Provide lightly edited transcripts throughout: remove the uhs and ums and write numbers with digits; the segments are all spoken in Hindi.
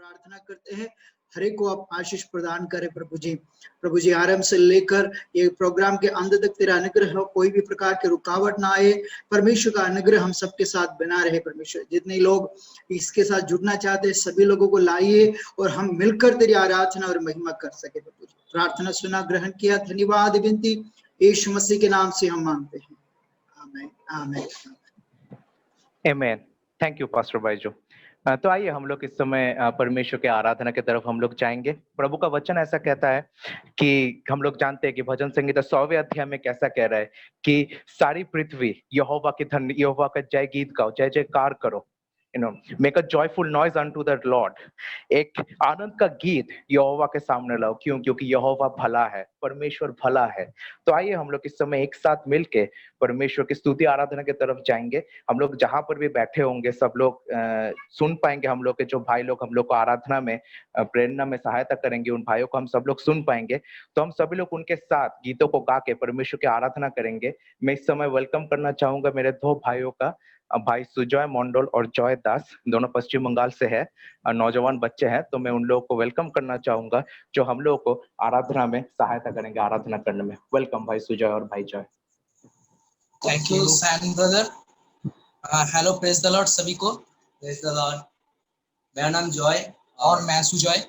प्रार्थना करते हैं हर एक को आप आशीष प्रदान करें प्रभु जी आरंभ से लेकर ये प्रोग्राम के अंत तक तेरा अनुग्रह हो, कोई भी प्रकार की रुकावट ना आए। परमेश्वर का अनुग्रह हम सबके साथ बना रहे। परमेश्वर जितने लोग इसके साथ जुड़ना चाहते हैं सभी लोगों को लाइए और हम मिलकर तेरी आराधना और महिमा कर सके। प्रभु जी प्रार्थना सुना, ग्रहण किया, धन्यवाद विनती यीशु मसीह के नाम से हम मांगते हैं, आमीन आमीन आमीन। थैंक यू पास्टर भाईजो। तो आइए हम लोग इस समय परमेश्वर के आराधना की तरफ हम लोग जाएंगे। प्रभु का वचन ऐसा कहता है कि हम लोग जानते हैं कि भजन संगीता 100वें अध्याय में कैसा कह रहा है कि सारी पृथ्वी यहोवा की धन्य, यहोवा का जय गीत गाओ, जय जयकार करो, make a joyful noise unto the Lord. एक आनंद का गीत यहोवा के सामने लाओ। क्यों? क्योंकि यहोवा भला है, परमेश्वर भला है। तो आइए हम लोग इस समय एक साथ मिलके परमेश्वर की स्तुति आराधना की तरफ जाएंगे। हम लोग जहां पर भी बैठे होंगे सब लोग सुन पाएंगे। हम लोग के जो भाई लोग हम लोग को आराधना में प्रेरणा में सहायता करेंगे, उन भाइयों को हम सब लोग सुन पाएंगे। तो हम सभी लोग उनके साथ गीतों को गा के परमेश्वर की आराधना करेंगे। मैं इस समय वेलकम करना चाहूंगा मेरे दो भाइयों का, भाई सुजॉय मंडल और जॉय दास, दोनों पश्चिम बंगाल से है, नौजवान बच्चे हैं। तो मैं उन लोगों को वेलकम करना चाहूंगा जो हम लोगों को आराधना में सहायता करेंगे, आराधना करने में। वेलकम भाई सुजॉय और भाई Joy. Thank you Sam brother. Hello, praise the Lord सभी को। Praise the Lord. मेरा नाम जॉय और मैं सुजॉय।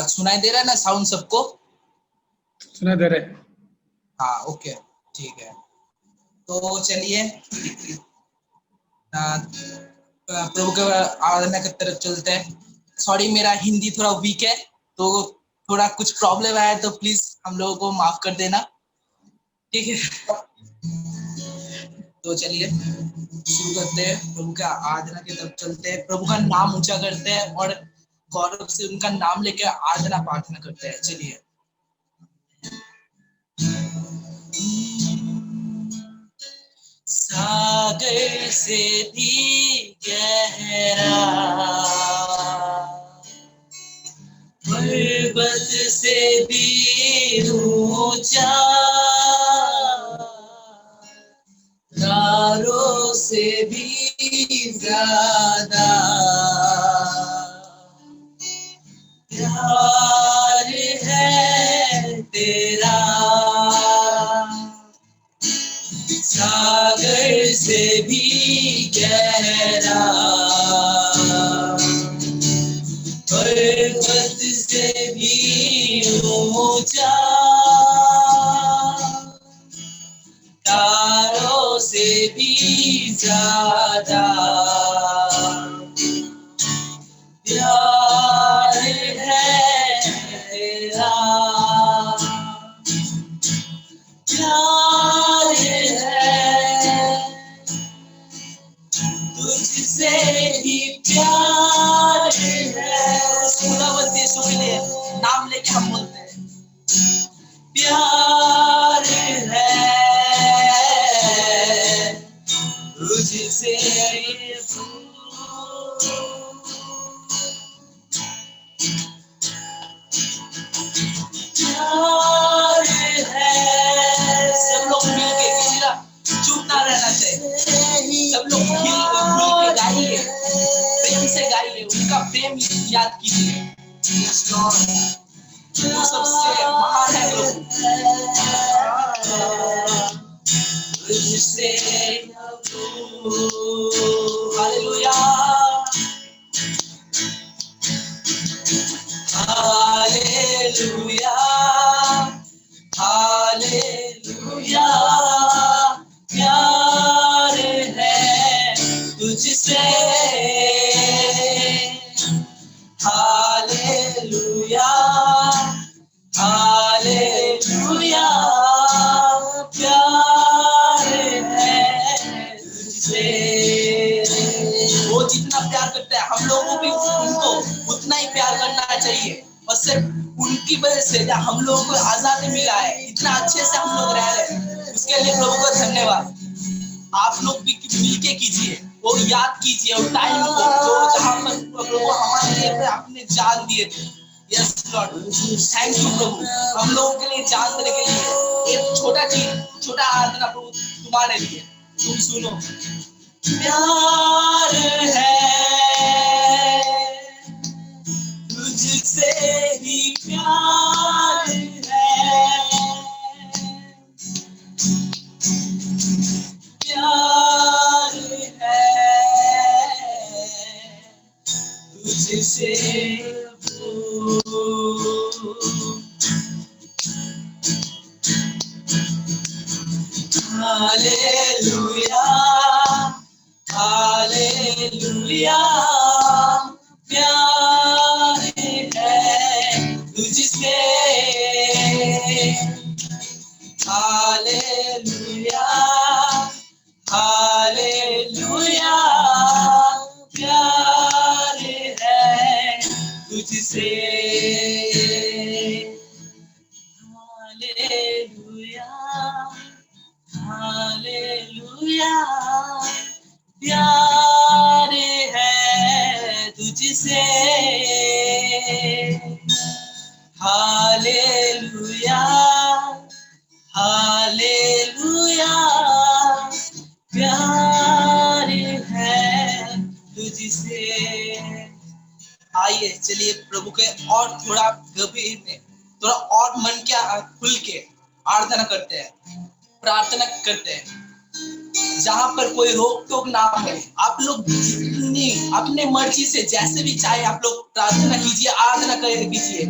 सुनाई दे रहा है ना साउंड सबको? सुनाई दे रहे। हाँ ओके ठीक है। तो चलिए प्रभु के आराधना की तरफ चलते हैं। सॉरी मेरा हिंदी थोड़ा वीक है तो थोड़ा कुछ प्रॉब्लम आया तो प्लीज हम लोगों को माफ कर देना, ठीक है। तो चलिए शुरू करते हैं, प्रभु का आराधना की तरफ चलते हैं, प्रभु का नाम ऊंचा करते हैं और गौरव से उनका नाम लेकर आराधना प्रार्थना करते हैं। चलिए सागर से भी गहरा, पर्वत से भी ऊंचा, तारों से भी ज्यादा प्यार है तेरा। सागर से भी गहरा, पर्वत से भी ऊंचा, तारों से भी ज्यादा प्यार है तेरा। प्यार है तुझसे ही प्यार है। खुदावंद यीशु के लिए नाम लेके हम बोलते हैं प्यार है तुझसे प्यार है। सब लोग मिलके, किसी का चुप ना रहना चाहिए, सब लोग मिल के गाइए, प्रेम से गाइए, उनका प्रेम याद कीजिए। वो सबसे महान है प्रभु। Hallelujah hallelujah hallelujah. प्यार है तुझसे हालेलुया हालेलुया। प्यार है तुझसे। वो जितना प्यार करता है हम लोगों को भी उनको उतना ही प्यार करना चाहिए। और सिर्फ उनकी वजह से हम लोगों को आजादी मिला है, इतना अच्छे से हम लोग रह रहे हैं, उसके लिए प्रभु का धन्यवाद। आप लोग भी मिलके कीजिए, वो याद कीजिए और टाइम को जो जहाँ पर प्रभु हमारे लिए आपने जान दिए थे। यस लॉर्ड, थैंक यू प्रभु हम लोगों के लिए जान देने के लिए। एक छोटा चीज, छोटा आराधना प्रभु तुम्हारे लिए, तुम सुनो। प्यार है, तुझसे ही प्यार है, प्यार है, तुझसे हालेलुया, हालेलुया, प्यार है तुझसे, हालेलुया, हालेलुया, प्यार है तुझसे, हालेलुया, हालेलुया, प्यार है तुझसे, हालेलुया, हालेलुया, प्यार है तुझसे। आइए चलिए प्रभु के और थोड़ा गंभीर में, थोड़ा और मन क्या खुल के आराधना करते हैं, प्रार्थना करते हैं, जहां पर कोई रोक टोक ना हो। आप लोग जितनी अपने मर्जी से जैसे भी चाहे आप लोग प्रार्थना कीजिए, आराधना कीजिए।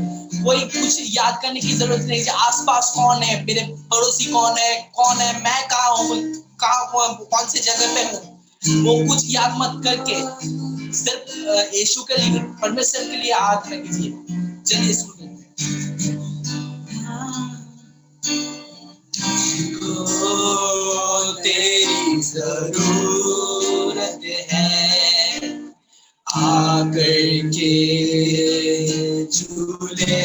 कोई कुछ याद करने की जरूरत नहीं है, आसपास कौन है, मेरे पड़ोसी कौन है, मैं कहाँ हूँ, कौन से जगह पे हूँ, वो कुछ याद मत करके सिर्फ यीशु के लिए, परमेश्वर के लिए आराधना कीजिए। चलिए शुरू करते हैं। तेरी जरूरत है, आकर के झूले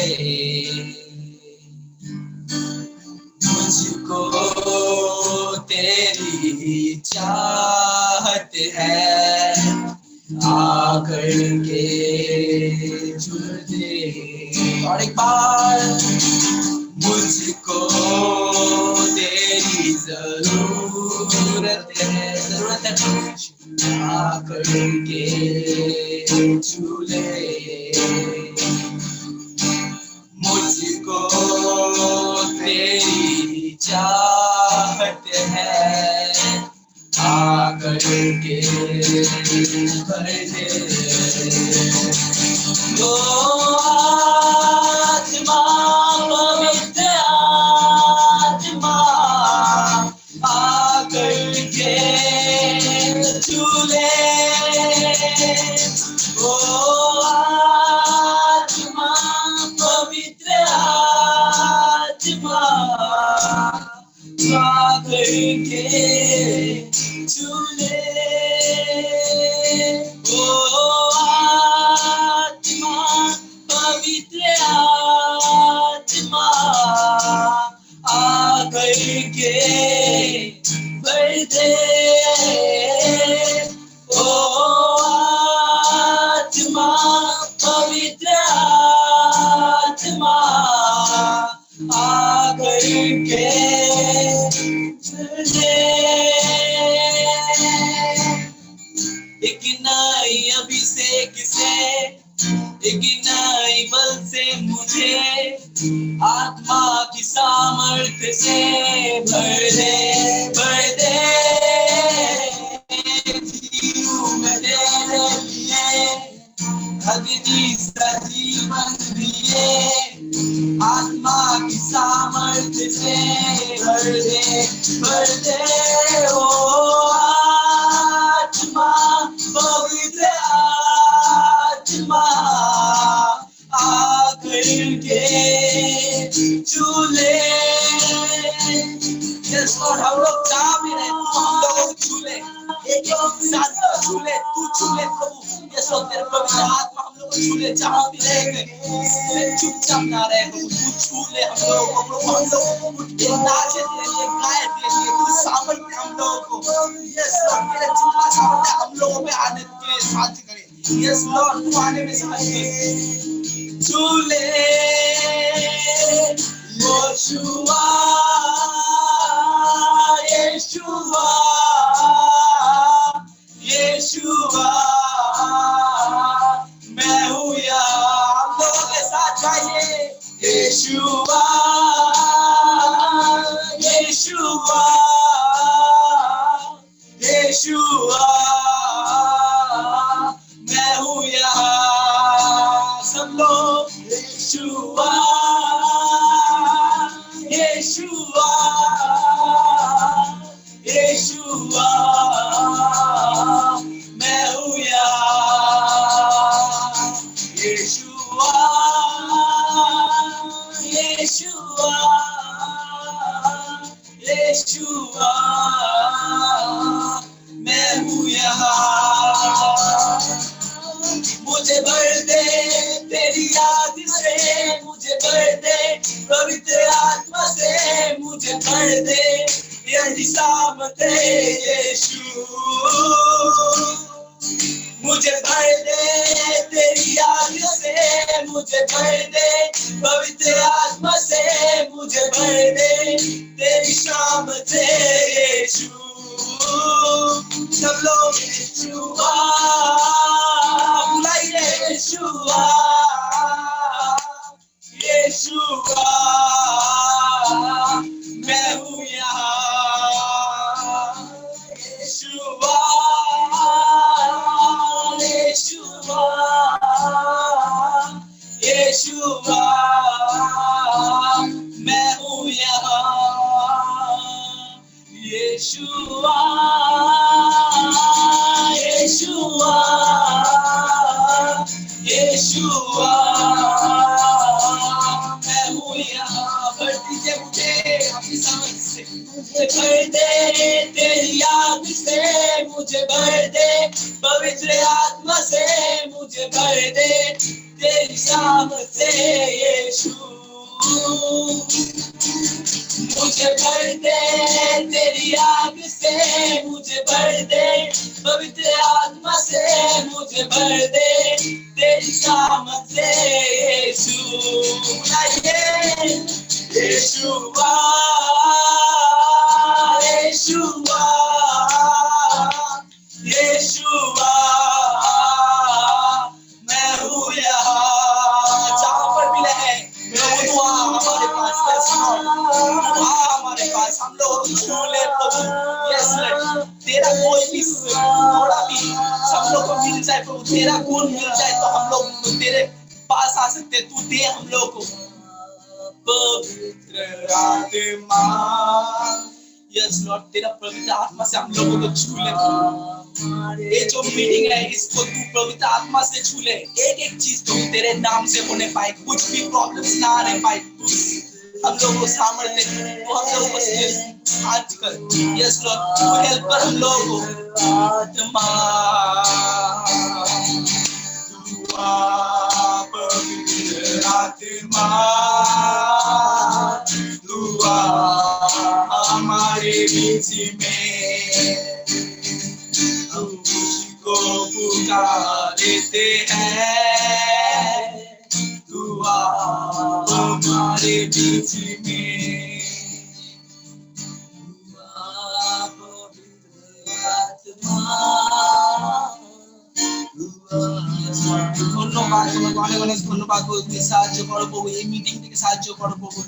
मुझको, तेरी चाहत है, आकर के झूले। और एक बार, मुझको तेरी जरूरत है, आकर के झूले, मुझको तेरी चाहत है, आकर के भर दे। ओ आत्मा, पवित्र आत्मा, आकर के झूले। ओ आत्मा, पवित्र आत्मा, आकर के झूले। ओ आत्मा, पवित्र आत्मा, आकर के भर दे। ओ आत्मा, पवित्र आत्मा, आकर के भर दे। एक नई अभिषेक से, एक नई बल से मुझे, आत्मा की सामर्थ्य से भर दे, भर दे। जीव में तेरे लिए अग्नि सा जीवन दिए, आत्मा की सामर्थ्य से भर दे, भर दे। ओ आत्मा, पवित्र आत्मा, आकर के झूले। यस लॉर्ड, हम लोग जहाँ भी रहे हम लोगों को झूले, एक इंसान को झूले, तू झूले प्रभु। यस लॉर्ड, तेरे पवित्र आत्मा हम लोग को झूले, जहाँ भी रहेंगे चुपचाप ना रहे प्रभु, तू झूले हम लोगों को प्रभु। हम लोग उठ के नाचे तेरे लिए, गाए तेरे लिए, तू सामर्थ्य हम लोगों को। यस लॉर्ड, तेरे जितना सामर्थ्य हम लोगों पे आने के लिए साथ करे। यस लॉर्ड, तू आने में साथ झूले। यहोशुआ, यहोशुआ, यीशुआ यीशुआ मैं हूँ यहाँ यीशुआ यीशुआ यीशुआ मैं हूँ यहाँ मुझे भर दे तेरी याद से मुझे भर दे पवित्र आत्मा से मुझे भर दे यही सामर्थ है यीशु मुझे भर दे तेरी याद से मुझे भर दे पवित्र आत्मा से मुझे भर दे तेरी सामर्थ है यीशु सब लोग यीशुआ बुलाइए यीशुआ यीशुआ मैं हूँ यहाँ यीशुआ यीशुआ यीशुआ मैं हूँ यहाँ यीशुआ यीशुआ यीशुआ मैं हूँ यहाँ भर दीजिए मुझे अपनी समझ से मुझे भर दे तेरी याद से मुझे भर दे पवित्र आत्मा से मुझे भर दे तेरी सामर्थ से यीशु मुझे भर दे तेरी आग से मुझे भर दे पवित्र आत्मा से मुझे भर दे तेरी सामर्थ से यीशु यीशुआ यीशुआ यीशुआ मैं हूँ यहाँ जहाँ पर भी रहे हमारे पास हमारे पास हम लोग छू ले प्रभु यस तेरा कोई भी थोड़ा भी सब लोग को मिल जाए प्रभु तेरा गुण मिल जाए तो हम लोग तेरे पास आ सकते तू दे हम लोग को पवित्र आत्मा यस लॉर्ड तेरा पवित्र आत्मा से हम लोगों को छू ले ये जो मीटिंग है इसको तू पवित्र आत्मा से छू ले एक एक चीज तो तेरे नाम से होने पाए कुछ भी प्रॉब्लम्स ना आने पाए हम लोगों को सामर्थ्य तो हम लोगों को आज कर यस लॉर्ड तू हेल्प कर हम लोगों को आत्मा पवित्र आत्मा दुआ हमारे बीच में हम तुझको पुकारते हैं दुआ हमारे बीच में ধন্যবাদ তোমাকে অনেক অনেক ধন্যবাদ তুমি সাহায্য করো প্রভু এই মিটিং থেকে সাহায্য করো প্রভু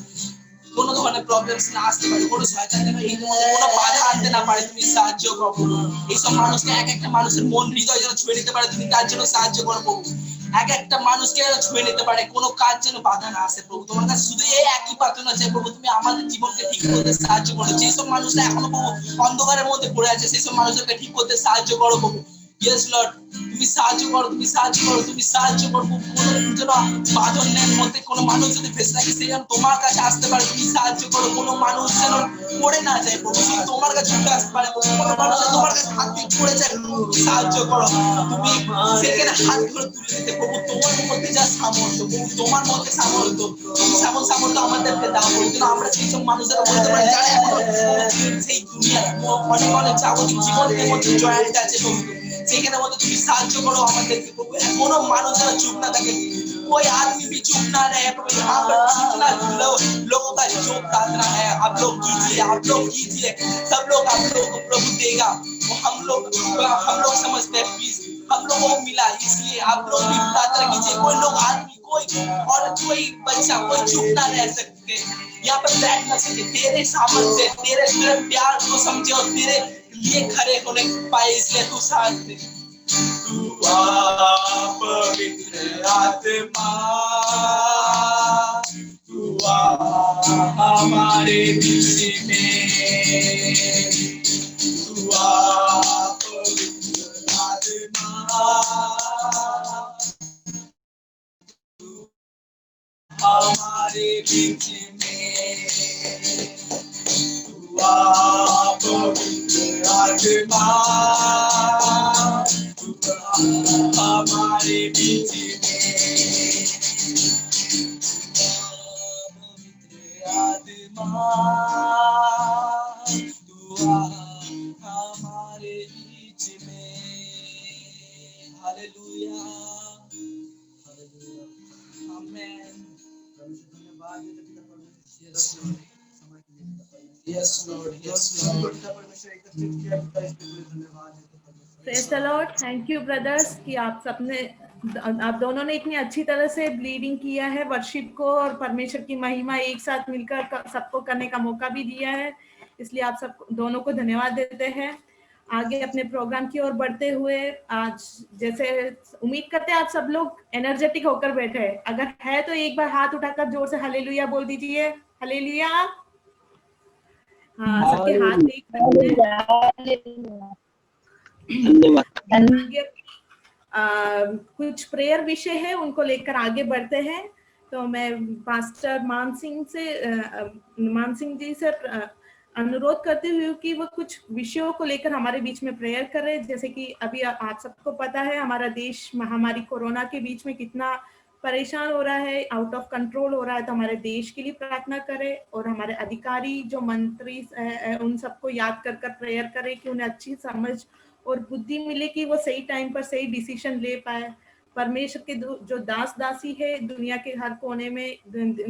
কোনো ধরনের প্রবলেমস না আসতে পারে কোনো শয়তান যেন এই মধ্যে কোনো বাধা আনতে না পারে তুমি সাহায্য করো প্রভু এই সব মানুষকে এক একটা মানুষের মন হৃদয় যেন ছুঁয়ে নিতে পারে তুমি তার জন্য সাহায্য করো প্রভু এক একটা মানুষকে যেন ছুঁয়ে নিতে পারে কোনো কাজ যেন বাধা না আসে প্রভু তোমার কাছে শুধু এই একই প্রার্থনা আছে প্রভু তুমি আমাদের জীবনকে ঠিক করতে সাহায্য করো যেই সব মানুষরা এখনো প্রভু অন্ধকারের মধ্যে পড়ে আছে সেই সব মানুষদেরকে ঠিক করতে সাহায্য করো প্রভু ইয়েস লর্ড তুমি সাহায্য করো তুমি সাহায্য করো তুমি সাহায্য করো কোনো যেন বাঁধনের মধ্যে কোনো মানুষ যদি ফেসে থাকে সে যেন তোমার কাছে আসতে পারে তুমি সাহায্য করো কোনো মানুষ যেন পড়ে না যায় প্রভু তোমার কাছে ছুটে আসতে পারে কোনো মানুষ তোমার কাছে হাত দিয়ে পড়ে যায় সাহায্য করো তুমি সেখানে হাত ধরে তুলে দিতে প্রভু তোমার মধ্যে যা সামর্থ্য প্রভু তোমার মধ্যে সামর্থ্য তুমি সেমন সামর্থ্য আমাদেরকে দাও প্রভু যেন আমরা সেই সব মানুষেরা বলতে পারি যারা এখন সেই দুনিয়ার অনেক অনেক জাগতিক জীবনের মধ্যে জয়েন্ট আছে প্রভু সেখানে মধ্যে তুমি সাহায্য করো আমাদেরকে প্রভু কোনো মানুষ যেন চুপ না থাকে कोई आदमी भी चुप ना रहे प्रभु यहाँ पर जितना लोगों का योगदान है आप लोग कीजिए सब लोग आप लोगों को प्रभु देगा वो हम लोग समझते हैं प्लीज हम लोगों को मिला इसलिए आप लोग भी प्रार्थना कीजिए कोई लोग आदमी कोई और कोई बच्चा कोई चुप ना रह सकते यहाँ पर बैठ ना सके तेरे सामर्थ्य तेरे प्यार को समझे और तेरे लिए खड़े होने पाए इसलिए तू साथ दे तू पवित्र आत्मा तू हमारे बीच में तू पवित्र आत्मा हमारे बीच में तू पवित्र आत्मा हमारे बीच में आत्मा तू हमारे बीच में hallelujah amen yes Lord yes Lord praise the Lord. Thank you brothers कि आप दोनों ने इतनी अच्छी तरह से लीडिंग किया है वर्शिप को और परमेश्वर की महिमा एक साथ मिलकर सबको करने का मौका भी दिया है, इसलिए आप सब दोनों को धन्यवाद देते हैं। आगे अपने प्रोग्राम की ओर बढ़ते हुए आज जैसे उम्मीद करते हैं आप सब लोग एनर्जेटिक होकर बैठे हैं। अगर है तो एक बार हाथ उठाकर जोर से हालेलुया बोल दीजिए। हालेलुया। हाँ, सबके हाथ देख कुछ प्रेयर विषय है उनको लेकर आगे बढ़ते हैं। तो मैं पास्टर मान सिंह जी से अनुरोध करती हुई कि वो कुछ विषयों को लेकर हमारे बीच में प्रेयर करें। जैसे कि अभी आप सबको पता है हमारा देश महामारी कोरोना के बीच में कितना परेशान हो रहा है, आउट ऑफ कंट्रोल हो रहा है। तो हमारे देश के लिए प्रार्थना करें और हमारे अधिकारी जो मंत्री उन सबको याद कर कर प्रेयर करें कि उन्हें अच्छी समझ और बुद्धि मिले कि वो सही टाइम पर सही डिसीजन ले पाए। परमेश्वर के जो दास दासी है दुनिया के हर कोने में,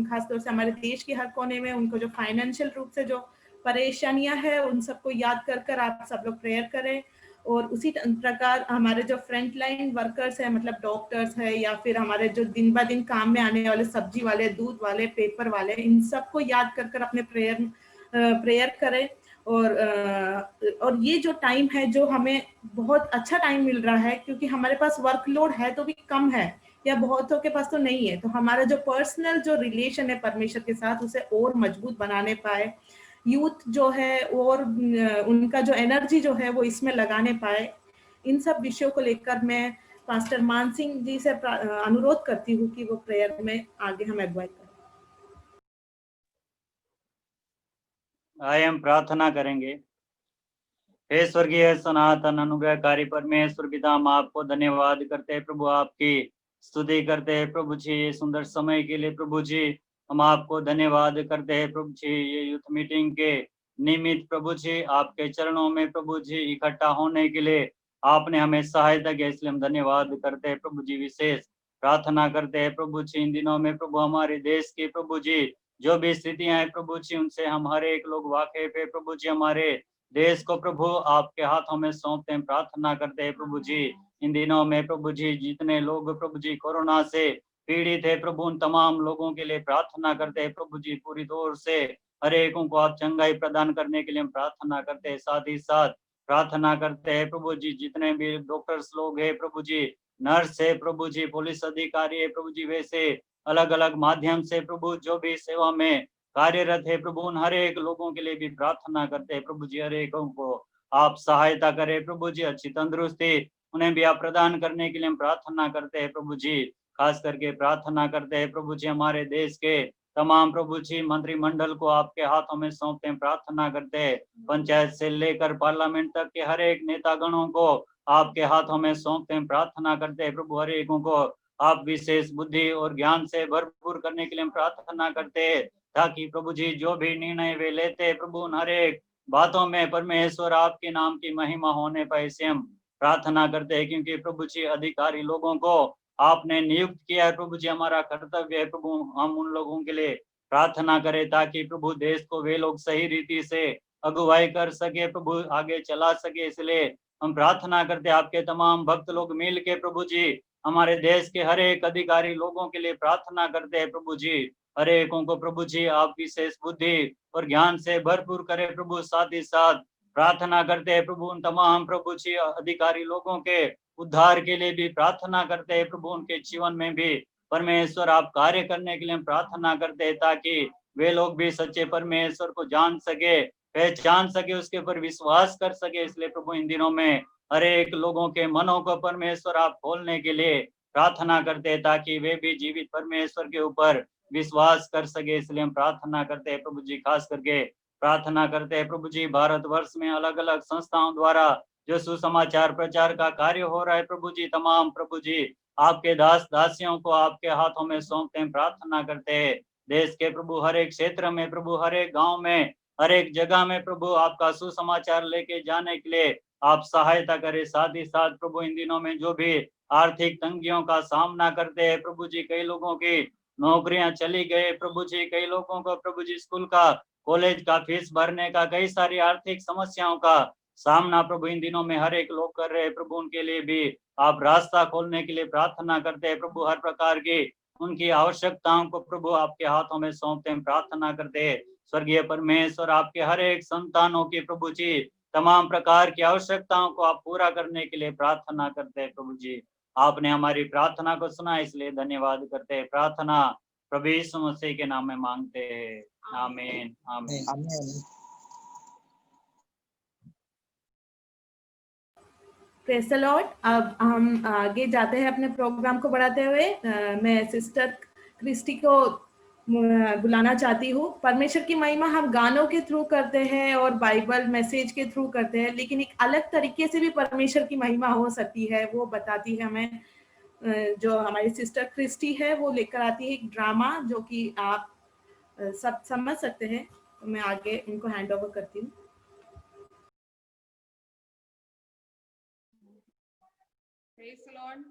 खासतौर से हमारे देश के हर कोने में, उनको जो फाइनेंशियल रूप से जो परेशानियां है उन सबको याद कर कर आप सब लोग प्रेयर करें। और उसी प्रकार हमारे जो फ्रंट लाइन वर्कर्स है, मतलब डॉक्टर्स है या फिर हमारे जो दिन ब दिन काम में आने वाले सब्जी वाले, दूध वाले, पेपर वाले, इन सबको याद कर कर अपने प्रेयर करें। और ये जो टाइम है जो हमें बहुत अच्छा टाइम मिल रहा है, क्योंकि हमारे पास वर्कलोड है तो भी कम है या बहुतों के पास तो नहीं है। तो हमारा जो पर्सनल जो रिलेशन है परमेश्वर के साथ उसे और मजबूत बनाने पाए, यूथ जो है और उनका जो एनर्जी जो है वो इसमें लगाने पाए। इन सब विषयों को लेकर मैं पास्टर मान सिंह जी से अनुरोध करती हूँ कि वो प्रेयर में आगे हम अगुवाई करें। आइए हम प्रार्थना करेंगे। हे स्वर्गीय सनातन अनुग्रहकारी परमेश्वर पिता, हम आपको धन्यवाद करते हैं प्रभु, आपकी स्तुति करते हैं प्रभु जी ये सुंदर समय के लिए। प्रभु जी हम आपको धन्यवाद करते हैं प्रभु जी ये यूथ मीटिंग के निमित्त प्रभु जी आपके चरणों में प्रभु जी इकट्ठा होने के लिए आपने हमें सहायता किया, इसलिए हम धन्यवाद करते हैं प्रभु जी। विशेष प्रार्थना करते हैं प्रभु जी इन दिनों में प्रभु हमारे देश की प्रभु जी जो भी स्थितियां हैं प्रभु जी उनसे हम हर एक लोग वाकिफ है प्रभु जी। हमारे देश को प्रभु आपके हाथों में सौंपते हैं, प्रार्थना करते हैं प्रभु जी इन दिनों में प्रभु जी जितने लोग प्रभु जी कोरोना से पीड़ित है प्रभु उन तमाम लोगों के लिए प्रार्थना करते हैं प्रभु जी। पूरी तौर से हर एक को आप चंगाई प्रदान करने के लिए हम प्रार्थना करते हैं। साथ ही साथ प्रार्थना करते हैं प्रभु जी जितने भी डॉक्टर्स लोग हैं प्रभु जी, नर्स है प्रभु जी, पुलिस अधिकारी है प्रभु जी, वैसे अलग अलग माध्यम से प्रभु जो भी सेवा में कार्यरत है प्रभु उन हर एक लोगों के लिए भी प्रार्थना करते हैं प्रभु जी। हर एक को आप सहायता करें प्रभु जी, अच्छी तंदुरुस्ती उन्हें भी आप प्रदान करने के लिए हम प्रार्थना करते हैं प्रभु जी। खास करके प्रार्थना करते हैं प्रभु जी हमारे देश के तमाम प्रभु जी मंत्रिमंडल को आपके हाथों में सौंपते हैं, प्रार्थना करते हैं पंचायत से लेकर पार्लियामेंट तक के हर एक नेतागणों को आपके हाथों में सौंपते हैं, प्रार्थना करते हैं प्रभु हर एक को आप विशेष बुद्धि और ज्ञान से भरपूर करने के लिए हम प्रार्थना करते हैं, ताकि प्रभु जी जो भी निर्णय वे लेते हैं प्रभु उन हर एक बातों में परमेश्वर आपके नाम की महिमा होने पाए, इसे हम प्रार्थना करते हैं। क्योंकि प्रभु जी अधिकारी लोगों को आपने नियुक्त किया है प्रभु जी, हमारा कर्तव्य है प्रभु हम उन लोगों के लिए प्रार्थना करें ताकि प्रभु देश को वे लोग सही रीति से अगुवाई कर सके प्रभु, आगे चला सके। इसलिए हम प्रार्थना करते हैं आपके तमाम भक्त लोग मिल के प्रभु जी हमारे देश के हर एक अधिकारी लोगों के लिए प्रार्थना करते हैं प्रभु जी। हर एकों को प्रभु जी आप विशेष बुद्धि और ज्ञान से भरपूर करें प्रभु। साथ ही साथ प्रार्थना करते हैं प्रभु उन तमाम प्रभु जी अधिकारी लोगों के उद्धार के लिए भी प्रार्थना करते हैं प्रभु, उनके जीवन में भी परमेश्वर आप कार्य करने के लिए हम प्रार्थना करते हैं, ताकि वे लोग भी सच्चे परमेश्वर को जान सके, पहचान सके, उसके ऊपर विश्वास कर सके। इसलिए प्रभु इन दिनों में हर एक लोगों के मनों को परमेश्वर आप खोलने के लिए प्रार्थना करते हैं, ताकि वे भी जीवित परमेश्वर के ऊपर विश्वास कर सके। इसलिए हम प्रार्थना करते हैं प्रभु जी, खास करके प्रार्थना करते हैं प्रभु जी, भारतवर्ष में अलग अलग संस्थाओं द्वारा जो सुसमाचार प्रचार का कार्य हो रहा है प्रभु जी, तमाम प्रभु जी आपके दास दासियों को आपके हाथों में सौंपते हैं, प्रार्थना करते हैं देश के प्रभु हर एक क्षेत्र में प्रभु, हर एक गांव में, हर एक जगह में प्रभु आपका सुसमाचार लेके जाने के लिए आप सहायता करें। साथ ही साथ प्रभु इन दिनों में जो भी आर्थिक तंगियों का सामना करते हैं प्रभु जी, कई लोगों की नौकरियां चली गए प्रभु जी, कई लोगों को प्रभु जी स्कूल का कॉलेज का फीस भरने का, कई सारी आर्थिक समस्याओं का सामना प्रभु इन दिनों में हर एक लोग कर रहे हैं प्रभु, उनके लिए भी आप रास्ता खोलने के लिए प्रार्थना करते हैं प्रभु। हर प्रकार की उनकी आवश्यकताओं को प्रभु आपके हाथों में सौंपते हैं, प्रार्थना करते हैं स्वर्गीय परमेश्वर आपके हर एक संतानों की प्रभु जी तमाम प्रकार की आवश्यकताओं को आप पूरा करने के लिए प्रार्थना करते हैं प्रभु जी। आपने हमारी प्रार्थना को सुना, इसलिए धन्यवाद करते हैं। प्रार्थना प्रभु यीशु मसीह के नाम में मांगते हैं, आमीन आमीन। Praise the Lord. अब हम आगे जाते हैं अपने प्रोग्राम को बढ़ाते हुए। मैं सिस्टर क्रिस्टी को बुलाना चाहती हूँ। परमेश्वर की महिमा हम गानों के थ्रू करते हैं और बाइबल मैसेज के थ्रू करते हैं, लेकिन एक अलग तरीके से भी परमेश्वर की महिमा हो सकती है, वो बताती है हमें जो हमारी सिस्टर क्रिस्टी है, वो लेकर आती है एक ड्रामा जो कि आप सब समझ सकते हैं। तो मैं आगे इनको हैंड ओवर करती हूँ। Praise the Lord.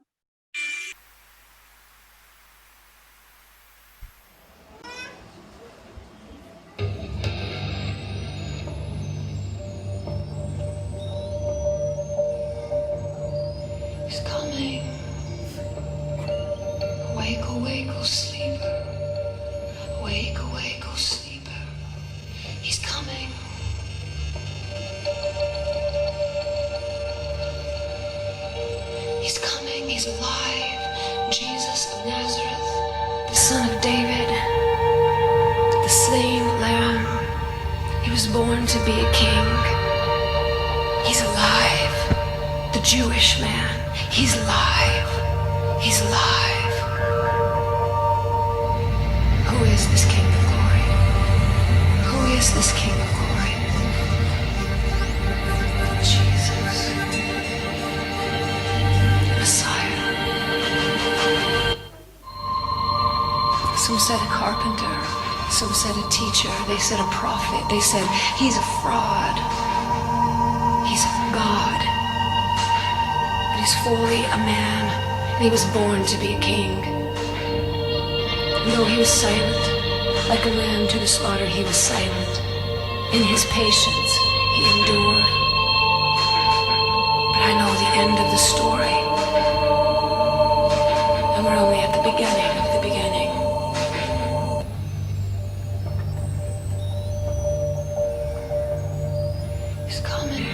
He's coming. Awake, awake, oh sleeper. Awake, awake, oh sleeper. He's coming. He's coming, he's alive. Jesus of Nazareth, the son of David, the slain lamb. He was born to be a king. He's alive. The Jewish man, he's alive. He's alive. Who is this King of glory? Who is this King of glory? Jesus. Messiah. Some said a carpenter, some said a teacher, they said a prophet, they said he's a fraud, he's of God, but he's fully a man, and he was born to be a king. And though he was silent, like a lamb to the slaughter, he was silent. In his patience, he endured. But I know the end of the story. And we're only at the beginning of the beginning. He's coming.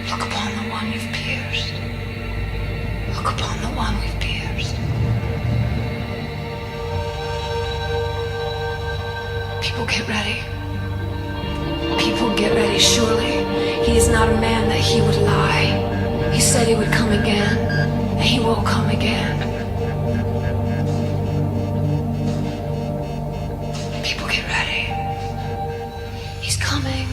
Look upon the one you've pierced. Look upon the one we've pierced. People get ready. People get ready. Surely he is not a man that he would lie. He said he would come again, and he will come again. People get ready. He's coming.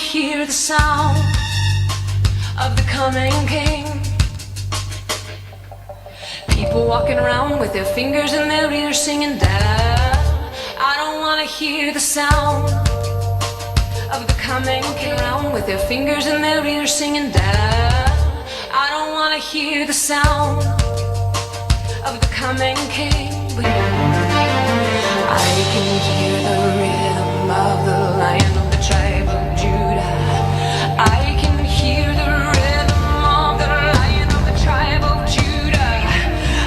hear the sound of the coming King. People walking around with their fingers in their ears singing da. I don't want to hear the sound of the coming King. Around with their fingers in their ears singing da. I don't want to hear the sound of the coming King. But I can hear the rhythm of the Lion of the tribe of Judah. I can hear the rhythm of the Lion of the tribe of Judah.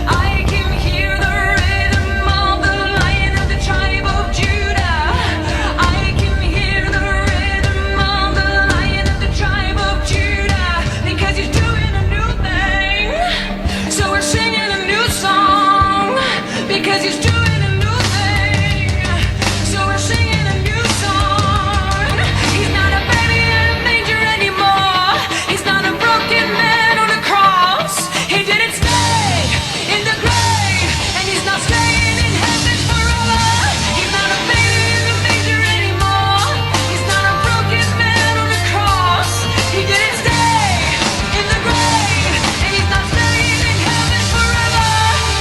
I can hear the rhythm of the Lion of the tribe of Judah. I can hear the rhythm of the Lion of the tribe of Judah. Because he's doing a new thing. So we're singing a new song. Because he's doing a new thing. So we're singing a new song. He's not a baby in a manger anymore. He's not a broken man on a cross. He didn't stay in the grave, and he's not staying in heaven forever. He's not a baby in the manger anymore. He's not a broken man on a cross. He didn't stay in the grave, and he's not staying in heaven forever.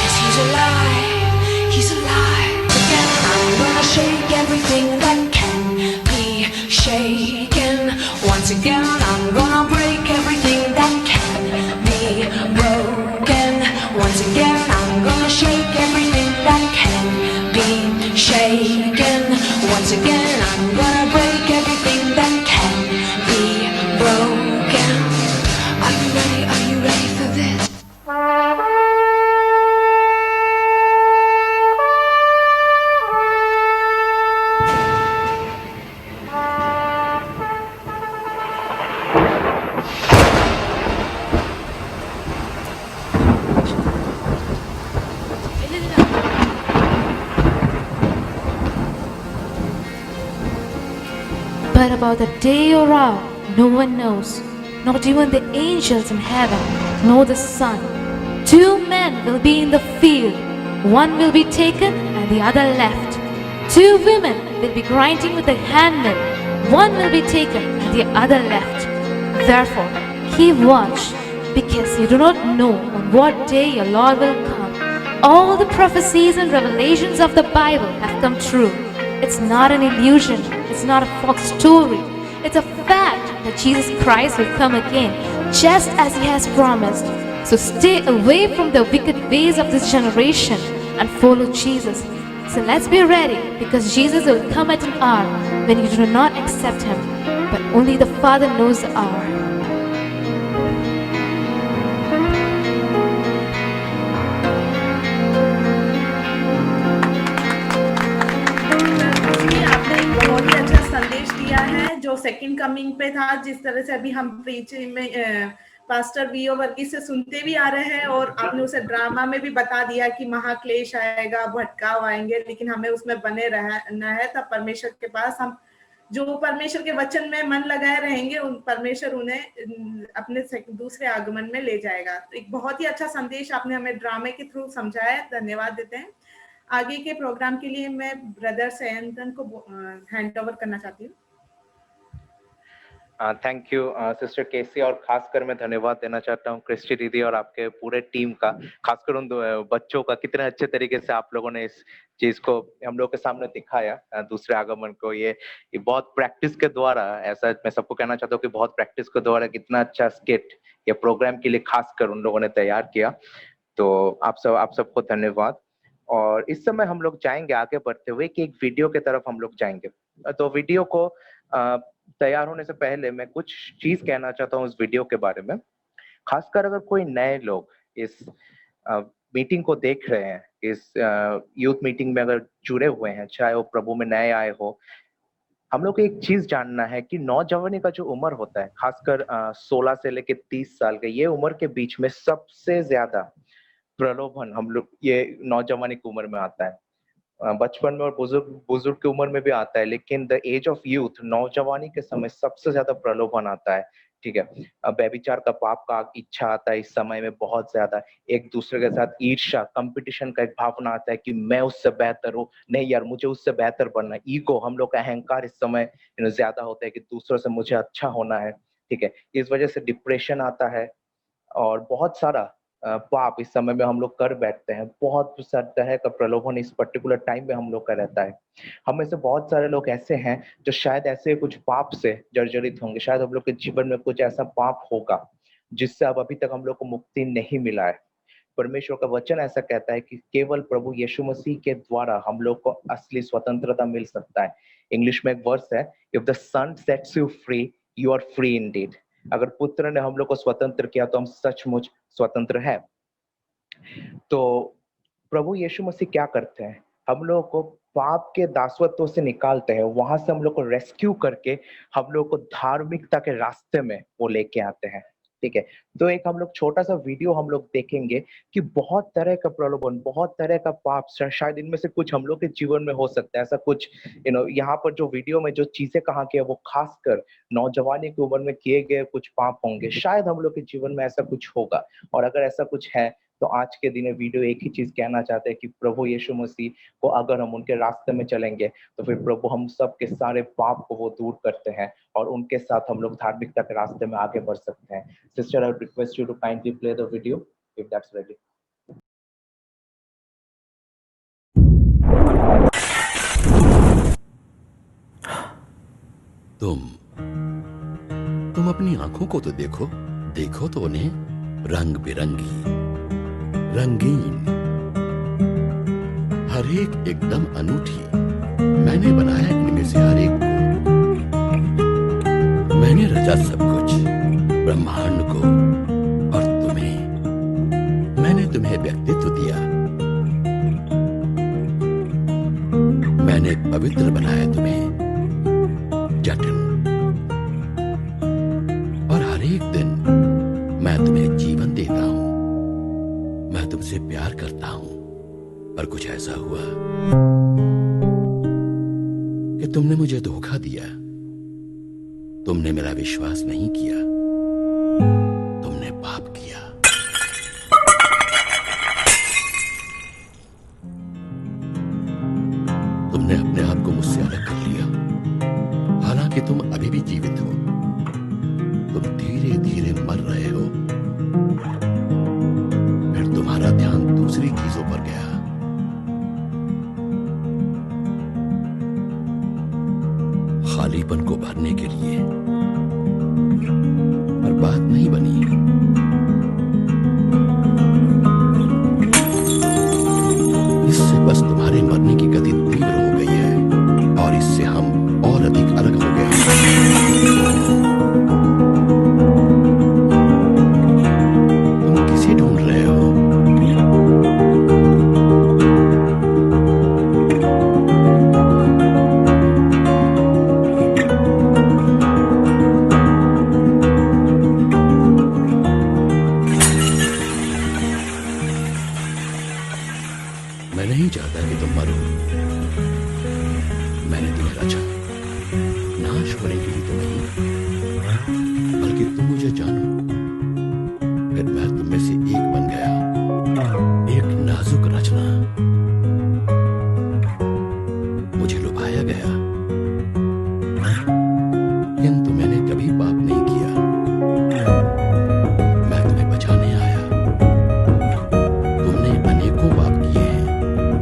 'Cause he's alive. He's alive. Again, I'm gonna shake everything that can be shaken. Once again, I'm gonna break everything that can be broken. Once again, I'm gonna shake everything that can be shaken. Once again, I'm gonna break everything that can be broken. Are you ready? Are you ready for this? But about the day or hour, no one knows, not even the angels in heaven, nor the Son. Two men will be in the field, one will be taken and the other left. Two women will be grinding with the handmill, one will be taken and the other left. Therefore, keep watch, because you do not know on what day your Lord will come. All the prophecies and revelations of the Bible have come true. It's not an illusion. It's not a folk story. It's a fact that Jesus Christ will come again, just as He has promised. So stay away from the wicked ways of this generation and follow Jesus. So let's be ready, because Jesus will come at an hour when you do not accept Him, but only the Father knows the hour. आपने एक बहुत ही अच्छा संदेश दिया है जो सेकंड कमिंग पे था। जिस तरह से अभी हम प्रीचिंग में पास्टर वीओ वर्गीस से सुनते भी आ रहे हैं, और आपने उसे ड्रामा में भी बता दिया कि महाक्लेश आएगा, भटकाव आएंगे, लेकिन हमें उसमें बने रहना है। तब परमेश्वर के पास हम जो परमेश्वर के वचन में मन लगाए रहेंगे, उन परमेश्वर उन्हें अपने दूसरे आगमन में ले जाएगा। तो एक बहुत ही अच्छा संदेश आपने हमें ड्रामे के थ्रू समझाया, धन्यवाद देते हैं। आगे के प्रोग्राम के लिए मैं ब्रदर सयंतन को हैंड ओवर करना चाहती हूँ। थैंक यू सिस्टर केसी, और खासकर मैं धन्यवाद देना चाहता हूँ क्रिस्टी दीदी और आपके पूरे टीम का, खासकर उन बच्चों का। कितने अच्छे तरीके से आप लोगों ने इस चीज को हम लोग के सामने दिखाया, दूसरे आगमन को। ये बहुत प्रैक्टिस के द्वारा, ऐसा मैं सबको कहना चाहता हूँ कि बहुत प्रैक्टिस के द्वारा कितना अच्छा स्किट या प्रोग्राम के लिए खासकर उन लोगों ने तैयार किया। तो आप सबको धन्यवाद। और इस समय हम लोग जाएंगे आगे बढ़ते हुए कि एक वीडियो की तरफ हम लोग जाएंगे। तो वीडियो को तैयार होने से पहले मैं कुछ चीज कहना चाहता हूँ इस वीडियो के बारे में। खासकर अगर कोई नए लोग इस मीटिंग को देख रहे हैं, इस यूथ मीटिंग में अगर जुड़े हुए हैं, चाहे वो प्रभु में नए आए हो, हम लोग को एक चीज जानना है कि नौजवानी का जो उम्र होता है, खासकर 16 से लेकर 30 साल के ये उम्र के बीच में सबसे ज्यादा प्रलोभन हम लोग ये नौजवानी की उम्र में आता है। बचपन में और बुजुर्ग बुजुर्ग की उम्र में भी आता है, लेकिन द एज ऑफ यूथ, नौजवानी के समय सबसे ज्यादा प्रलोभन आता है। ठीक है, व्यभिचार का पाप का इच्छा आता है इस समय में बहुत ज्यादा। एक दूसरे के साथ ईर्ष्या, कंपटीशन का एक भावना आता है कि मैं उससे बेहतर हूँ, नहीं यार मुझे उससे बेहतर बनना है। ईगो, हम लोग का अहंकार इस समय ज्यादा होता है कि दूसरों से मुझे अच्छा होना है। ठीक है, इस वजह से डिप्रेशन आता है और बहुत सारा पाप इस समय में हम लोग कर बैठते हैं। बहुत सारे तरह का प्रलोभन इस पर्टिकुलर टाइम में हम लोग का रहता है। हम में से बहुत सारे लोग ऐसे हैं जो शायद ऐसे कुछ पाप से जर्जरित होंगे, शायद हम लोग के जीवन में कुछ ऐसा पाप होगा जिससे अब अभी तक हम लोग को मुक्ति नहीं मिला है। परमेश्वर का वचन ऐसा कहता है कि केवल प्रभु यीशु मसीह के द्वारा हम लोग को असली स्वतंत्रता मिल सकता है। इंग्लिश में एक वर्स है, if the sun sets you free you are free indeed. अगर पुत्र ने हम लोग को स्वतंत्र किया तो हम सचमुच स्वतंत्र है। तो प्रभु यीशु मसीह क्या करते हैं, हम लोग को पाप के दासत्व से निकालते हैं, वहां से हम लोग को रेस्क्यू करके हम लोग को धार्मिकता के रास्ते में वो लेके आते हैं। ठीक है, तो एक हम लोग छोटा सा वीडियो हम लोग देखेंगे कि बहुत तरह का प्रलोभन, बहुत तरह का पाप, शायद इनमें से कुछ हम लोग के जीवन में हो सकता है। ऐसा कुछ यहाँ पर जो वीडियो में जो चीजें कहा गई है वो खासकर नौजवानी की उम्र में किए गए कुछ पाप होंगे। शायद हम लोग के जीवन में ऐसा कुछ होगा, और अगर ऐसा कुछ है तो आज के दिन वीडियो एक ही चीज कहना चाहते हैं कि प्रभु यीशु मसीह को अगर हम उनके रास्ते में चलेंगे तो फिर प्रभु हम सब के सारे पाप को वो दूर करते हैं और उनके साथ हम लोग धार्मिकता के रास्ते में आगे बढ़ सकते हैं। Sister, I request you to kindly play the video if that's ready. तुम अपनी आंखों को तो देखो, देखो तो उन्हें रंग बिरंगी, रंगीन, हर एक एकदम अनूठी। मैंने बनाया इनमें से हर एक को, मैंने रचा सब कुछ, ब्रह्मांड को और तुम्हें। मैंने तुम्हें व्यक्तित्व दिया, मैंने पवित्र बनाया तुम्हें, जटिल। और हर एक दिन मैं तुम्हें जीवन देता हूं, मैं तुमसे प्यार करता हूं। पर कुछ ऐसा हुआ कि तुमने मुझे धोखा दिया, तुमने मेरा विश्वास नहीं किया, तुमने पाप किया। तुमने अपने आप को मुझसे अलग कर लिया, हालांकि तुम अभी भी जीवित हो। तुम धीरे धीरे मर रहे हो। फिर तुम्हारा ध्यान दूसरी चीजों पर गया। खालीपन को भरने के लिए। पर बात नहीं बनी। इससे बस तुम्हारे मरने की गति तीव्र हो गई है और इससे हम और अधिक अलग हो गए हैं। तुम किसे ढूंढ रहे हो? मैं नहीं चाहता कि तुम मरो। मैंने तुम्हें रचा, नाश होने के लिए तो नहीं, बल्कि तुम मुझे जानो। फिर मैं तुम में से एक बन गया, एक नाजुक रचना। मुझे लुभाया गया, किंतु मैंने कभी पाप नहीं किया। मैं तुम्हें बचाने आया। तुमने अनेकों पाप किए हैं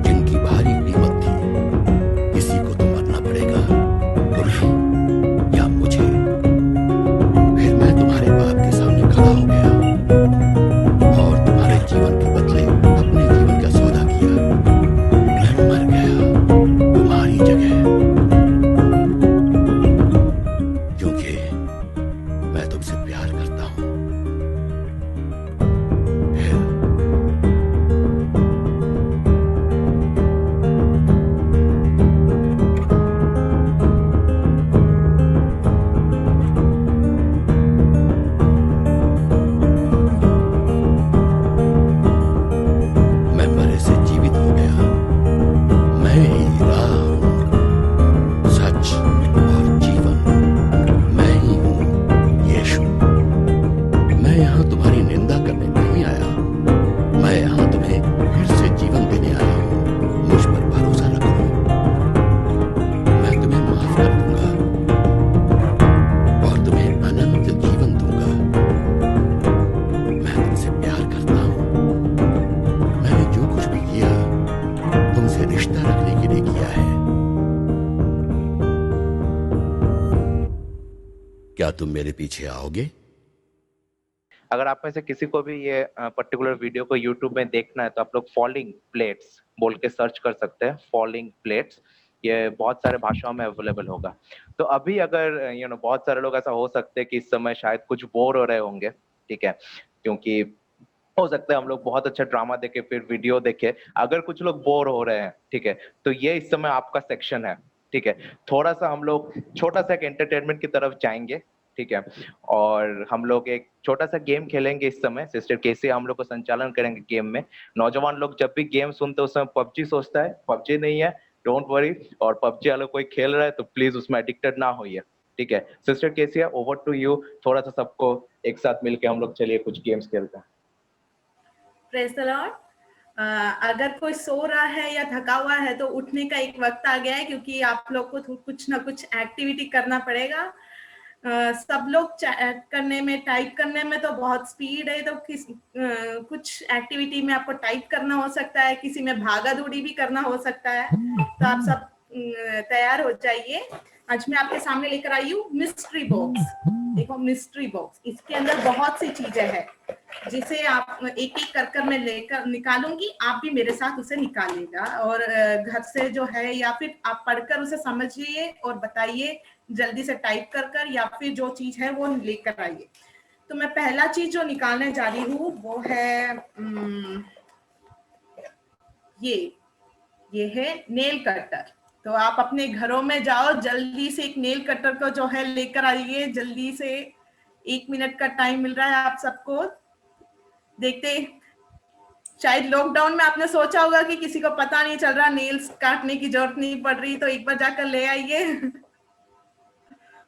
जिनकी भारी कीमत थी। किसी को तो मरना पड़ेगा, तुम्हें या मुझे। फिर मैं तुम्हारे पाप के सामने खड़ा हो गया और तुम्हारे जीवन के बदले अपने जीवन का सौदा किया। मैं मर गया तुम्हारी जगह, क्योंकि तुम मेरे पीछे आओगे? अगर आप में से किसी को भी ये पर्टिकुलर वीडियो को यूट्यूब में देखना है तो आप लोग फॉलिंग प्लेट्स बोल के सर्च कर सकते हैं, फॉलिंग प्लेट्स। ये बहुत सारे भाषाओं में अवेलेबल होगा। तो अभी अगर बहुत सारे लोग ऐसा हो सकते हैं कि इस समय शायद कुछ बोर हो रहे होंगे, ठीक है, क्योंकि हो सकता है हम लोग बहुत अच्छा ड्रामा देखे फिर वीडियो देखे। अगर कुछ लोग बोर हो रहे हैं, ठीक है, तो ये इस समय आपका सेक्शन है, ठीक है। थोड़ा सा हम लोग छोटा सा एक एंटरटेनमेंट की तरफ जाएंगे, ठीक है, और हम लोग एक छोटा सा गेम खेलेंगे इस समय। सिस्टर केसी हम लोग को संचालन करेंगे गेम में। नौजवान लोग जब भी गेम सुनते हैं उस समय पबजी सोचता है, पबजी नहीं है, डोंट वरी। और पबजी वाला कोई खेल रहा है तो प्लीज उसमें एडिक्टेड ना होइए, ठीक है। Sister KC, over to you. थोड़ा सा सबको एक साथ मिलके हम लोग चलिए कुछ गेम्स खेलते हैं। Praise the Lord. अगर कोई सो रहा है या थका हुआ है तो उठने का एक वक्त आ गया है, क्योंकि आप लोग को कुछ ना कुछ एक्टिविटी करना पड़ेगा। सब लोग चैट करने में, टाइप करने में तो बहुत स्पीड है, तो कुछ एक्टिविटी में आपको टाइप करना हो सकता है, किसी में भागा दौड़ी भी करना हो सकता है। तो आप सब तैयार हो जाइए। आज मैं आपके सामने लेकर आई हूँ मिस्ट्री बॉक्स। देखो मिस्ट्री बॉक्स, इसके अंदर बहुत सी चीजें हैं जिसे आप एक एक कर मैं लेकर निकालूंगी, आप भी मेरे साथ उसे निकालिएगा। और घर से जो है या फिर आप पढ़कर उसे समझिए और बताइए जल्दी से टाइप कर या फिर जो चीज है वो लेकर आइए। तो मैं पहला चीज जो निकालने जा रही हूँ वो है ये है नेल कटर। तो आप अपने घरों में जाओ, जल्दी से एक नेल कटर को जो है लेकर आइए, जल्दी से। 1 मिनट का टाइम मिल रहा है आप सबको। देखते, शायद लॉकडाउन में आपने सोचा होगा कि किसी को पता नहीं चल रहा, नेल्स काटने की जरूरत नहीं पड़ रही, तो एक बार जाकर ले आइए।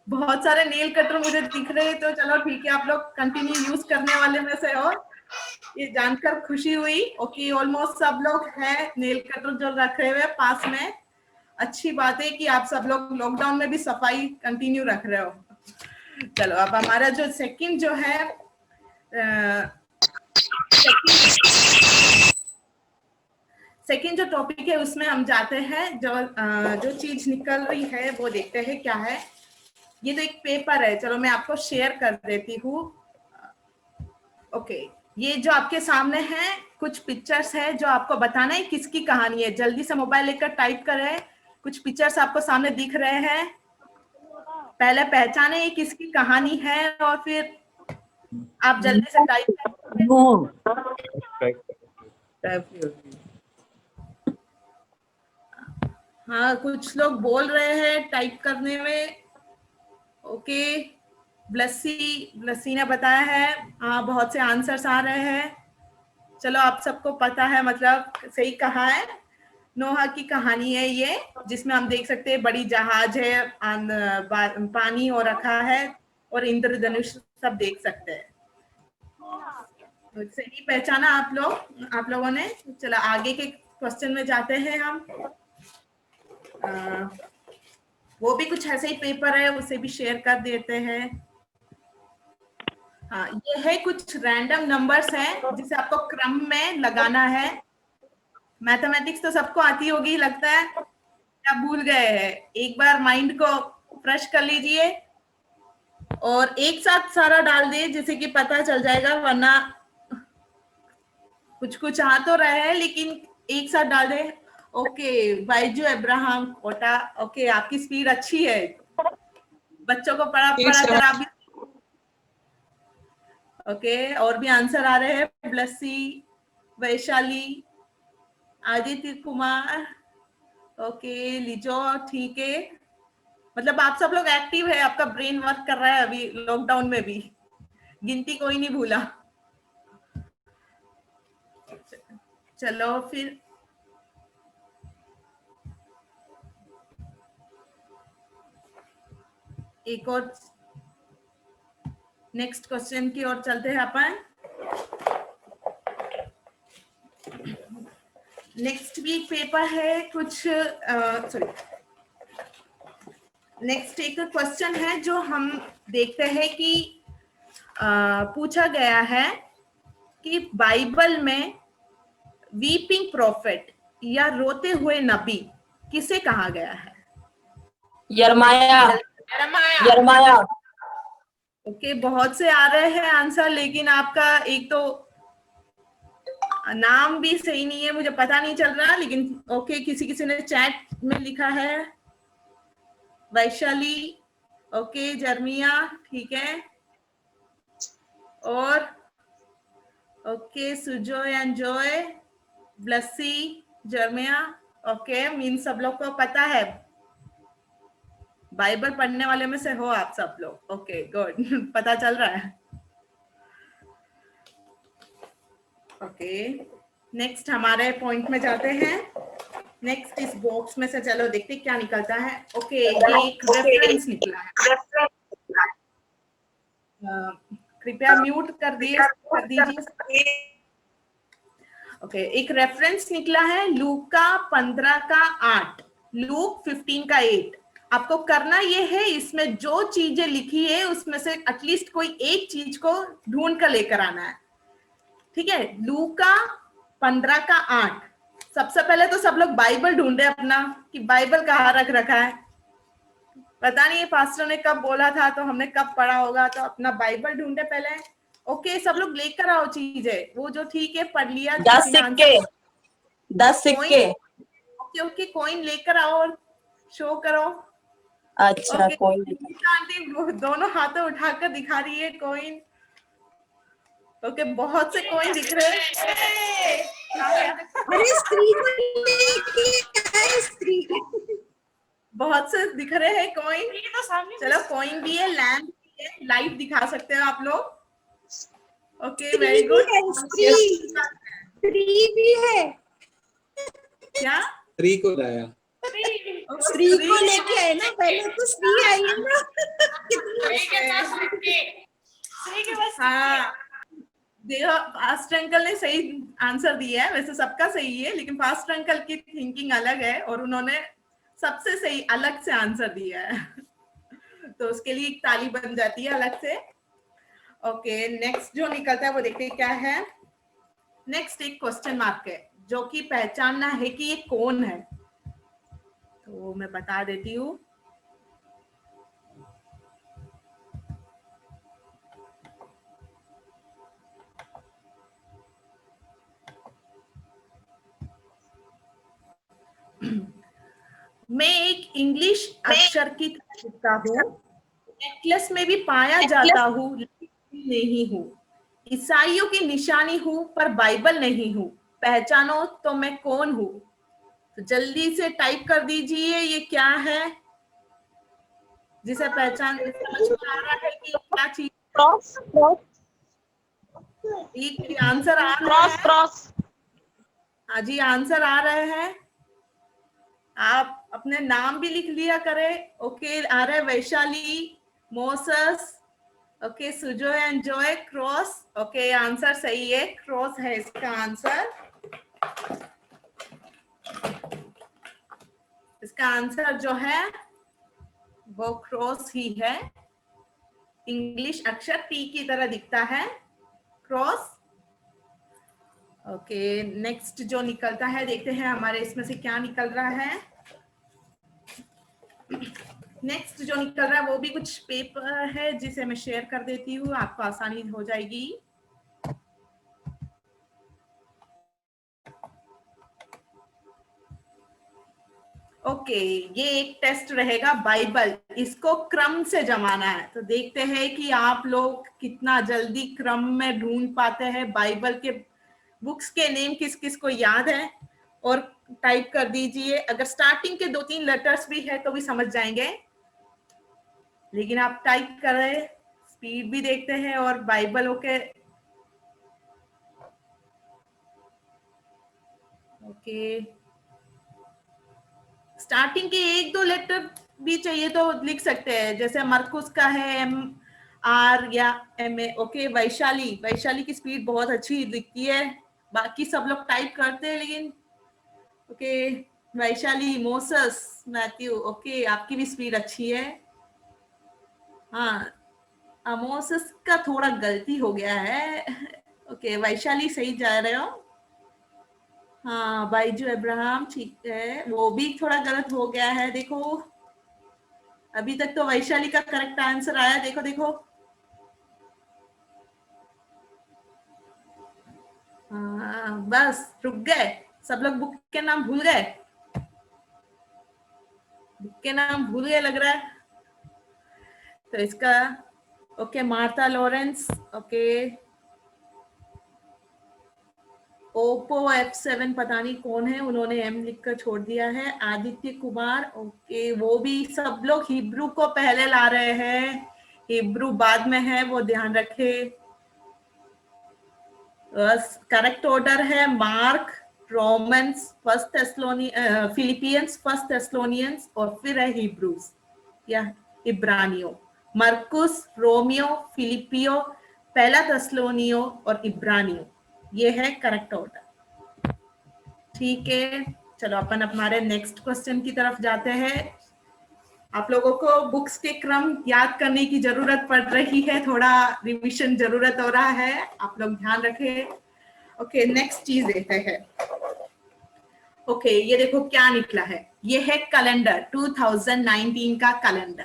बहुत सारे नेल कटर मुझे दिख रहे हैं, तो चलो ठीक है, आप लोग कंटिन्यू यूज करने वाले में से हो, ये जानकर खुशी हुई। ओके, ऑलमोस्ट सब लोग हैं नेल कटर जो रखे हुए पास में। अच्छी बात है कि आप सब लोग लॉकडाउन में भी सफाई कंटिन्यू रख रहे हो। चलो, अब हमारा जो सेकंड जो है सेकंड जो टॉपिक है उसमें हम जाते हैं। जो चीज निकल रही है वो देखते हैं क्या है। ये तो एक पेपर है, चलो मैं आपको शेयर कर देती हूँ। ओके, ये जो आपके सामने है कुछ पिक्चर्स है जो आपको बताना है किसकी कहानी है। जल्दी से मोबाइल लेकर टाइप करें। कुछ पिक्चर्स आपको सामने दिख रहे हैं, पहले पहचाने ये किसकी कहानी है और फिर आप जल्दी से टाइप करें। हाँ, कुछ लोग बोल रहे हैं टाइप करने में। ओके, ब्लसी ने बताया है। हाँ, बहुत से आंसर्स आ रहे हैं। चलो, आप सबको पता है, मतलब सही कहा है। नोहा की कहानी है ये, जिसमें हम देख सकते हैं बड़ी जहाज है, पानी हो रखा है और इंद्रधनुष सब देख सकते हैं। तो सही पहचाना आप लोगों ने। चलो आगे के क्वेश्चन में जाते हैं हम। वो भी कुछ ऐसे ही पेपर है, उसे भी शेयर कर देते हैं। हाँ, ये है कुछ रैंडम नंबर्स हैं जिसे आपको क्रम में लगाना है। मैथमेटिक्स तो सबको आती होगी लगता है, क्या भूल गए हैं? एक बार माइंड को फ्रेश कर लीजिए और एक साथ सारा डाल दिए जिसे कि पता चल जाएगा, वरना कुछ आ तो रहे हैं लेकिन एक साथ डाल दे। ओके, बाइजू अब्राहम कोटा। ओके, आपकी स्पीड अच्छी है, बच्चों को पढ़ा कर आप भी। ओके, और भी आंसर आ रहे हैं। ब्लसी, वैशाली, आदित्य कुमार। ओके, लिजो, ठीक है। मतलब आप सब लोग एक्टिव है, आपका ब्रेन वर्क कर रहा है अभी लॉकडाउन में भी, गिनती कोई नहीं भूला। चलो फिर एक और नेक्स्ट क्वेश्चन की ओर चलते हैं अपन। नेक्स्ट वीक पेपर है कुछ, सॉरी, नेक्स्ट एक क्वेश्चन है जो हम देखते हैं कि पूछा गया है कि बाइबल में वीपिंग प्रॉफिट या रोते हुए नबी किसे कहा गया है? यरमाया। ओके, बहुत से आ रहे हैं आंसर, लेकिन आपका एक तो नाम भी सही नहीं है, मुझे पता नहीं चल रहा, लेकिन ओके, किसी ने चैट में लिखा है वैशाली, ओके, जर्मिया, ठीक है, और okay Sujoy and Joy, Blessy, Jermia, okay, mean सब लोग को पता है, बाइबल पढ़ने वाले में से हो आप सब लोग, ओके गुड पता चल रहा है। ओके, नेक्स्ट हमारे पॉइंट में जाते हैं। नेक्स्ट इस बॉक्स में से चलो देखते क्या निकलता है। ओके, ये एक रेफरेंस निकला है, कृपया म्यूट कर दीजिए। ओके, एक रेफरेंस निकला है लूका 15 का 8, लूक 15 का 8। आपको करना ये है, इसमें जो चीजें लिखी है उसमें से एटलीस्ट कोई एक चीज को ढूंढ कर लेकर आना है, ठीक है। लूका 15 का 8। सबसे पहले तो सब लोग बाइबल ढूंढे अपना कि बाइबल कहाँ रख रखा है। पता नहीं पास्टर ने कब बोला था, तो हमने कब पढ़ा होगा, तो अपना बाइबल ढूंढे पहले। ओके, सब लोग लेकर आओ चीजें, वो जो ठीक है पढ़ लिया, 10 सिक्के। ओके, कॉइन लेकर आओ और शो करो। अच्छा, कॉइन आंटी दोनों हाथों उठाकर दिखा रही है कॉइन। ओके, बहुत से कॉइन दिख रहे हैं। अरे स्त्री बहुत से दिख रहे हैं कॉइन। चलो, कॉइन भी है, लैम्प भी है, लाइट दिखा सकते हो आप लोग। Okay, very good. स्त्री भी है क्या? स्त्री को लाया, स्त्री को लेके आए ना, पहले तो स्त्री आई है ना। हाँ, देखो फास्ट अंकल ने सही आंसर दिया है, वैसे सबका सही है, लेकिन फास्ट अंकल की थिंकिंग अलग है और उन्होंने सबसे सही अलग से आंसर दिया है। तो उसके लिए एक ताली बन जाती है अलग से। ओके, नेक्स्ट जो निकलता है वो देखते हैं क्या है। नेक्स्ट एक क्वेश्चन मार्क है, जो कि पहचानना है कि ये कौन है। तो मैं बता देती हूँ। मैं एक इंग्लिश अक्षर की लिखता हूँ, नेकलेस में भी पाया जाता हूँ, लेकिन नहीं हूँ। ईसाइयों की निशानी हूँ पर बाइबल नहीं हूँ। पहचानो तो मैं कौन हूँ। तो जल्दी से टाइप कर दीजिए, ये क्या है जिसे पहचान समझ में आ रहा है कि क्या चीज। एक आंसर आ रहा है। हाँ जी, आंसर आ रहे हैं। आप अपने नाम भी लिख लिया करें। ओके, आ रहा है Vaishali, Moses, okay, Sujoy and Joy, cross. Okay, answer सही है, क्रॉस है इसका आंसर। इसका आंसर जो है वो क्रॉस ही है। इंग्लिश अक्षर टी की तरह दिखता है, क्रॉस। ओके, नेक्स्ट जो निकलता है देखते हैं हमारे इसमें से क्या निकल रहा है। नेक्स्ट जो निकल रहा है वो भी कुछ पेपर है जिसे मैं शेयर कर देती हूँ, आपको आसानी हो जाएगी। ओके, ये एक टेस्ट रहेगा बाइबल, इसको क्रम से जमाना है। तो देखते हैं कि आप लोग कितना जल्दी क्रम में ढूंढ पाते हैं। बाइबल के बुक्स के नेम किस किस को याद है, और टाइप कर दीजिए। अगर स्टार्टिंग के 2-3 लेटर्स भी है तो भी समझ जाएंगे, लेकिन आप टाइप कर रहे, स्पीड भी देखते हैं और बाइबल ओके। ओके, स्टार्टिंग के 1-2 लेटर भी चाहिए तो लिख सकते हैं, जैसे मरकुस का है MR या MA। ओके, वैशाली की स्पीड बहुत अच्छी दिखती है, बाकी सब लोग टाइप करते हैं लेकिन। Okay, Vaishali, Moses, Matthew, okay, आपकी भी स्पीड अच्छी है। हाँ, मोसस का थोड़ा गलती हो गया है। ओके, वैशाली सही जा रहे हो। हाँ, बाइजू अब्राहम ठीक है, वो भी थोड़ा गलत हो गया है। देखो, अभी तक तो वैशाली का करेक्ट आंसर आया। देखो देखो, बस रुक गए सब लोग, बुक के नाम भूल गए, बुक के नाम भूल गए लग रहा है। तो इसका okay, Martha Lawrence, okay, Oppo F7 पता नहीं कौन है, उन्होंने M लिखकर छोड़ दिया है। आदित्य कुमार, ओके, वो भी सब लोग हिब्रू को पहले ला रहे हैं, हिब्रू बाद में है, वो ध्यान रखे। करेक्ट ऑर्डर है मार्क, रोमन्स, फिलिपियंस, फर्स्ट थेस्सलोनियंस और फिर है हिब्रूस या इब्रानियों। मरकुस, रोमियो, फिलिपियो, पहला थेस्सलोनियो और इब्रानियो, ये है करेक्ट ऑर्डर। ठीक है, चलो अपन हमारे नेक्स्ट क्वेश्चन की तरफ जाते हैं। आप लोगों को बुक्स के क्रम याद करने की जरूरत पड़ रही है, थोड़ा रिवीजन जरूरत हो रहा है, आप लोग ध्यान रखें। ओके, नेक्स्ट चीज देखते हैं। ओके, ये देखो क्या निकला है, ये है कैलेंडर 2019 का कैलेंडर।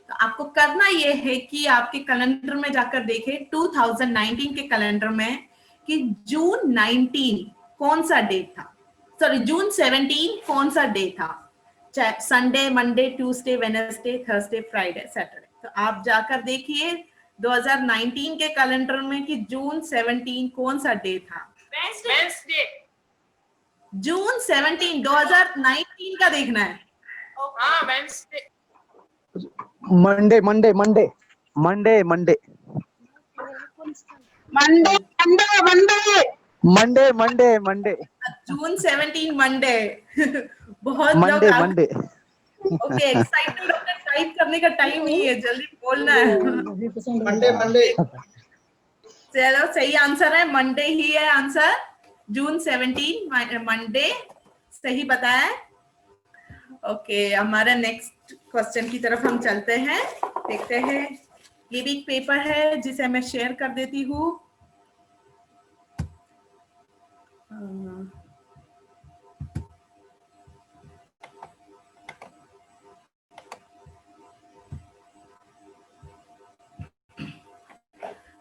तो आपको करना ये है कि आपके कैलेंडर में जाकर देखें 2019 के कैलेंडर में कि जून 19 कौन सा डे था, सॉरी जून 17 कौन सा डे था, चाहे Sunday, Monday, Tuesday, Wednesday, Thursday, Friday, Saturday. तो आप जाकर देखिए 2019 के कैलेंडर में कि जून 17 कौन सा डे था। वेडनेसडे। जून 17 2019 का देखना है। हाँ, Wednesday. Monday Monday Monday Monday Monday Monday Monday Monday Monday Monday Monday June 17 Monday. बहुत लोग मंडे मंडे। ओके, एक्साइटेड होकर टाइप करने का टाइम नहीं है, जल्दी बोलना है। Monday Monday. चलो, सही आंसर है मंडे ही है आंसर, जून 17 मंडे सही बताया। ओके, हमारे नेक्स्ट क्वेश्चन की तरफ हम चलते हैं, देखते हैं। ये भी एक पेपर है जिसे मैं शेयर कर देती हूँ।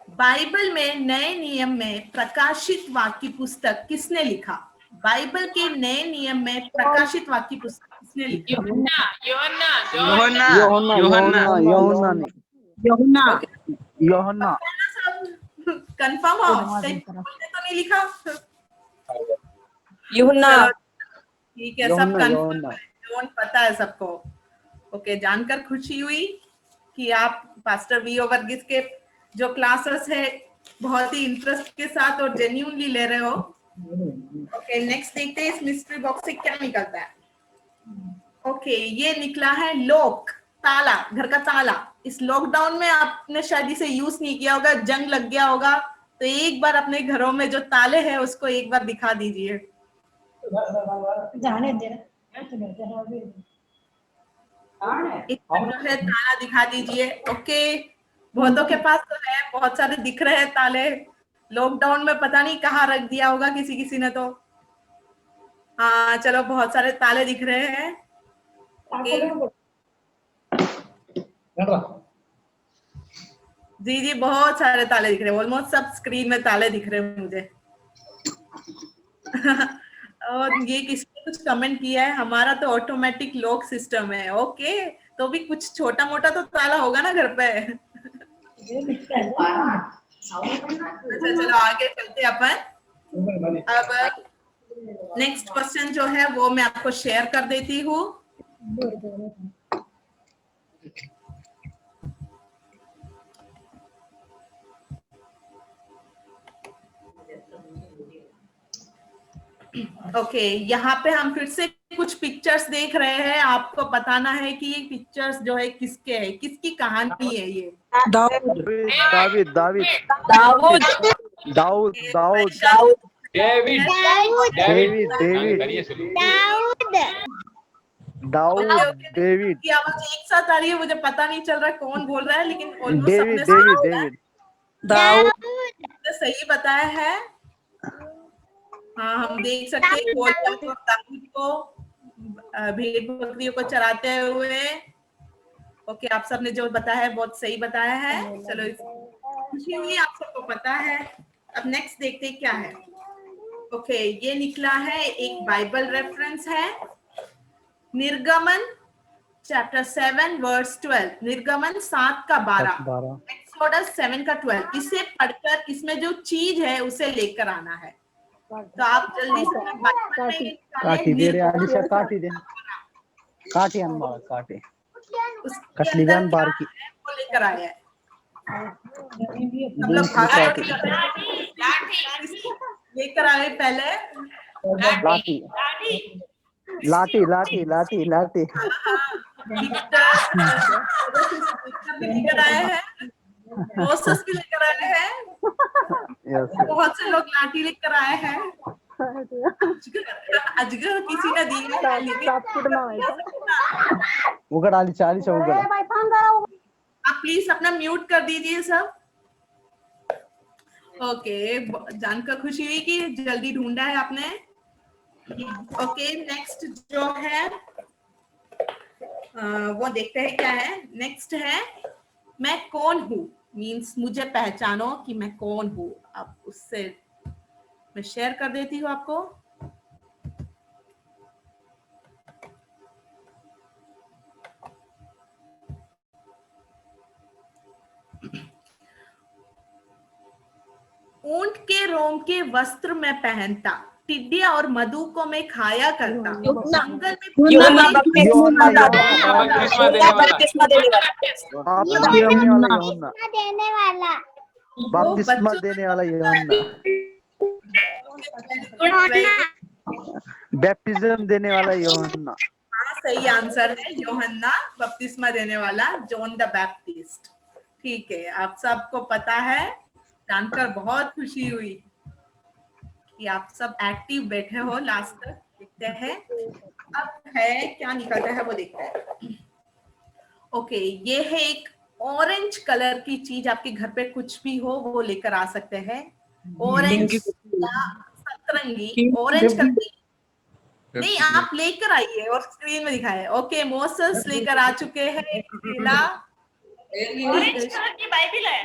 बाइबल में नए नियम में प्रकाशित वाक्य पुस्तक किसने लिखा? बाइबल के नए नियम में प्रकाशित वाक्य पुस्तक किसने लिखा? यूहन्ना। कंफर्म हो? कहीं तो नहीं लिखा? यूहन्ना। ठीक है, सब कंफर्म है, जोन पता है सबको। ओके, जानकर खुशी हुई कि आप पास्टर वीओ वर्गीस के जो क्लासेस है बहुत ही इंटरेस्ट के साथ और जेन्युइनली ले रहे हो। ओके, नेक्स्ट देखते हैं इस मिस्ट्री बॉक्स से क्या निकलता है। ओके, ये निकला है लॉक, ताला, घर का ताला। इस लॉकडाउन में आपने शायद इसे यूज नहीं किया होगा, जंग लग गया होगा, तो एक बार अपने घरों में जो ताले हैं उसको एक बार दिखा दीजिए। ताला दिखा दीजिए। ओके, बहुतों के पास तो है, बहुत सारे दिख रहे हैं ताले। लॉकडाउन में पता नहीं कहाँ रख दिया होगा किसी किसी ने तो। हाँ चलो, बहुत सारे ताले दिख रहे हैं। जी जी, बहुत सारे ताले दिख रहे हैं, ऑलमोस्ट सब स्क्रीन में ताले दिख रहे हैं मुझे। और ये किसने कुछ कमेंट किया है, हमारा तो ऑटोमेटिक लॉक सिस्टम है। ओके, तो भी कुछ छोटा मोटा तो ताला होगा ना घर पे। अच्छा चलो आगे चलते अपन। अब नेक्स्ट क्वेश्चन जो है वो मैं आपको शेयर कर देती हूँ। ओके, यहाँ पे हम फिर से कुछ पिक्चर्स देख रहे हैं, आपको बताना है कि ये पिक्चर्स जो है किसके है, किसकी कहानी है ये। Dawood Dawood Dawood Dawood Dawood David David David Dawood David की आवाज एक साथ आ रही है, मुझे पता नहीं चल रहा कौन बोल रहा है, लेकिन डेविड डेविड डेविड दाऊद सही बताया है। हाँ, हम देख सकते हैं दाऊद को भेड़ बकरियों को चराते हुए। ओके, आप सबने जो बताया है बहुत सही बताया है। चलो, खुशी हुई आप सबको पता है। अब नेक्स्ट देखते हैं क्या है। ओके, ये निकला है, एक बाइबल रेफरेंस है, निर्गमन चैप्टर 7 वर्स 12, निर्गमन 7 का 12, एक्सोडस 7 का 12। इसे पढ़कर इसमें जो चीज है उसे लेकर आना है। तो आप जल्दी से बाइबल में काटी दे रे आलिशा, काटी दे, काटी अम्मा काटी, कसली बयान बार की वो लेकर आया है। हम लोग भागा लेकर आए पहले, लाठी लाठी लाठी लाठी लाठी लेकर आए हैं, मोसेस भी लेकर आए हैं, बहुत से लोग लाठी लेकर आए हैं। अजगर किसी ने दी है, उगड़ आली 40 उगड़। आप प्लीज अपना म्यूट कर दीजिए सब। ओके, जानकर खुशी हुई कि जल्दी ढूंढा है आपने। ओके, नेक्स्ट जो है वो देखते हैं क्या है। नेक्स्ट है मैं कौन हूँ, मीन्स मुझे पहचानो कि मैं कौन हूँ। अब उससे मैं शेयर कर देती हूँ आपको। ऊंट के रोम के वस्त्र में पहनता, टिड्डिया और मधु को मैं खाया करता, जंगल बपतिस्मा देने वाला यूहन्ना, बैप्टिज्म देने वाला यूहन्ना। हाँ, सही आंसर है यूहन्ना, बपतिस्मा देने वाला जॉन द बैप्टिस्ट। ठीक है, आप सबको पता है, जानकर बहुत खुशी हुई कि आप सब एक्टिव बैठे हो लास्ट तक। देखते हैं अब है क्या निकलता है वो देखते हैं। ओके, ये है एक ऑरेंज कलर की चीज, आपके घर पे कुछ भी हो वो लेकर आ सकते हैं। ऑरेंज या सतरंगी, ऑरेंज कलर की नहीं, आप लेकर आइए और स्क्रीन में दिखाए। ओके, मोसेस लेकर आ चुके हैं, ऑरेंज कलर की बाइबल है।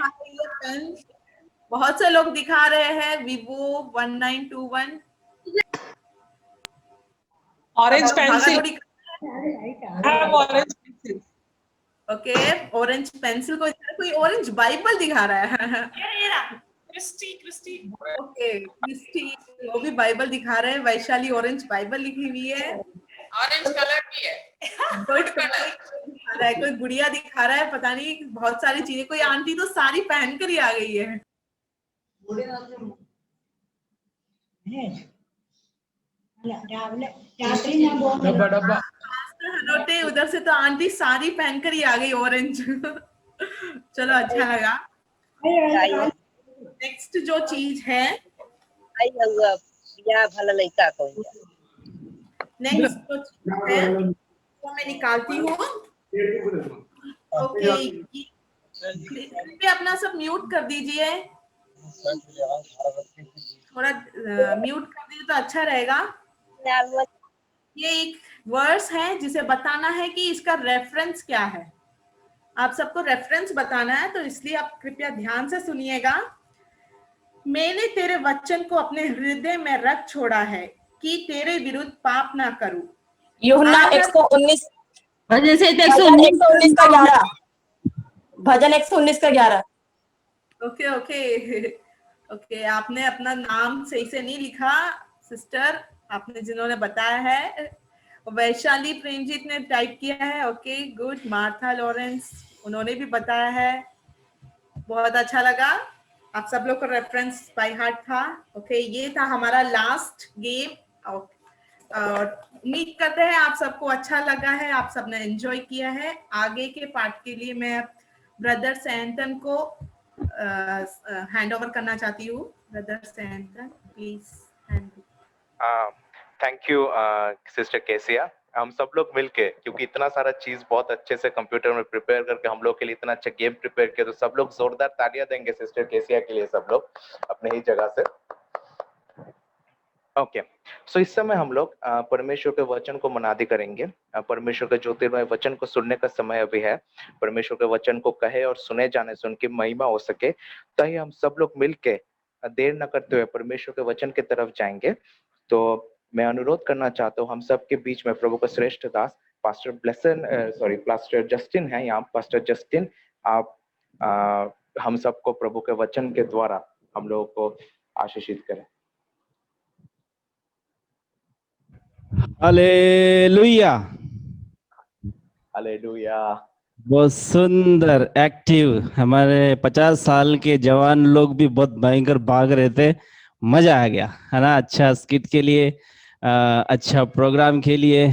बहुत से लोग दिखा रहे हैं, Vivo 1921, orange pencil, okay, orange pencil को कोई ऑरेंज बाइबल दिखा रहा है। क्रिस्टी ओके, क्रिस्टी वो भी बाइबल दिखा रहे हैं। वैशाली ऑरेंज बाइबल लिखी हुई है, ऑरेंज कलर की है। कोई दिखा रहा है, कोई गुड़िया दिखा रहा है, पता नहीं बहुत सारी चीजें। कोई आंटी तो साड़ी पहनकर ही आ गई है। डब्बा डब्बा हनोटे उधर से तो आंटी साड़ी पहनकर ही आ गई ऑरेंज। चलो, अच्छा लगा। नेक्स्ट जो चीज है, नेक्स्ट जो चीज है वो मैं निकालती हूँ। ओके, अपना सब म्यूट कर दीजिए, थोड़ा म्यूट कर दीजिए तो अच्छा रहेगा। ये एक वर्स है जिसे बताना है कि इसका रेफरेंस क्या है। आप सबको रेफरेंस बताना है, तो इसलिए आप कृपया ध्यान से सुनिएगा। मैंने तेरे वचन को अपने हृदय में रख छोड़ा है कि तेरे विरुद्ध पाप ना करूं। यूहन्ना 119 भजन से 119 का 11, भजन 119 का 11। ओके ओके ओके, आपने अपना नाम सही से नहीं लिखा सिस्टर, आपने जिन्होंने बताया है वैशाली प्रेमजीत ने टाइप किया है। ओके गुड, मार्था लॉरेंस उन्होंने भी बताया है, बहुत अच्छा लगा। आप सब लोग का रेफरेंस बाय हार्ट था। ओके, ये था हमारा लास्ट गेम और उम्मीद करते हैं आप सबको अच्छा लगा है, आप सबने एंजॉय किया है। आगे के पार्ट के लिए मैं ब्रदर सैंटन को हैंड ओवर करना चाहती हूँ। Brother Santon please. Thank you sister केसिया। हम सब लोग मिलके, क्योंकि इतना सारा चीज बहुत अच्छे से कंप्यूटर में प्रिपेयर करके हम लोग के लिए इतना अच्छा गेम प्रिपेयर किया, तो सब लोग जोरदार तालियां देंगे सिस्टर केसिया के लिए, सब लोग अपने ही जगह से। ओके, सो इस समय हम लोग परमेश्वर के वचन को मनादी करेंगे। परमेश्वर के ज्योतिर्मय वचन को सुनने का समय अभी है। परमेश्वर के वचन को कहे और सुने जाने से उनकी महिमा हो सके, ताकि हम सब लोग मिलके देर न करते हुए परमेश्वर के वचन की तरफ जाएंगे। तो मैं अनुरोध करना चाहता हूँ हम सबके बीच में प्रभु का श्रेष्ठ दास पास्टर जस्टिन है यहाँ। पास्टर जस्टिन, आप हम सबको प्रभु के वचन के द्वारा हम लोगों को आशीषित करें। Hallelujah, hallelujah. बहुत सुंदर एक्टिव। हमारे 50 साल के जवान लोग भी बहुत भयंकर भाग रहे थे, मजा आ गया है ना। अच्छा स्किट के लिए, अच्छा प्रोग्राम के लिए,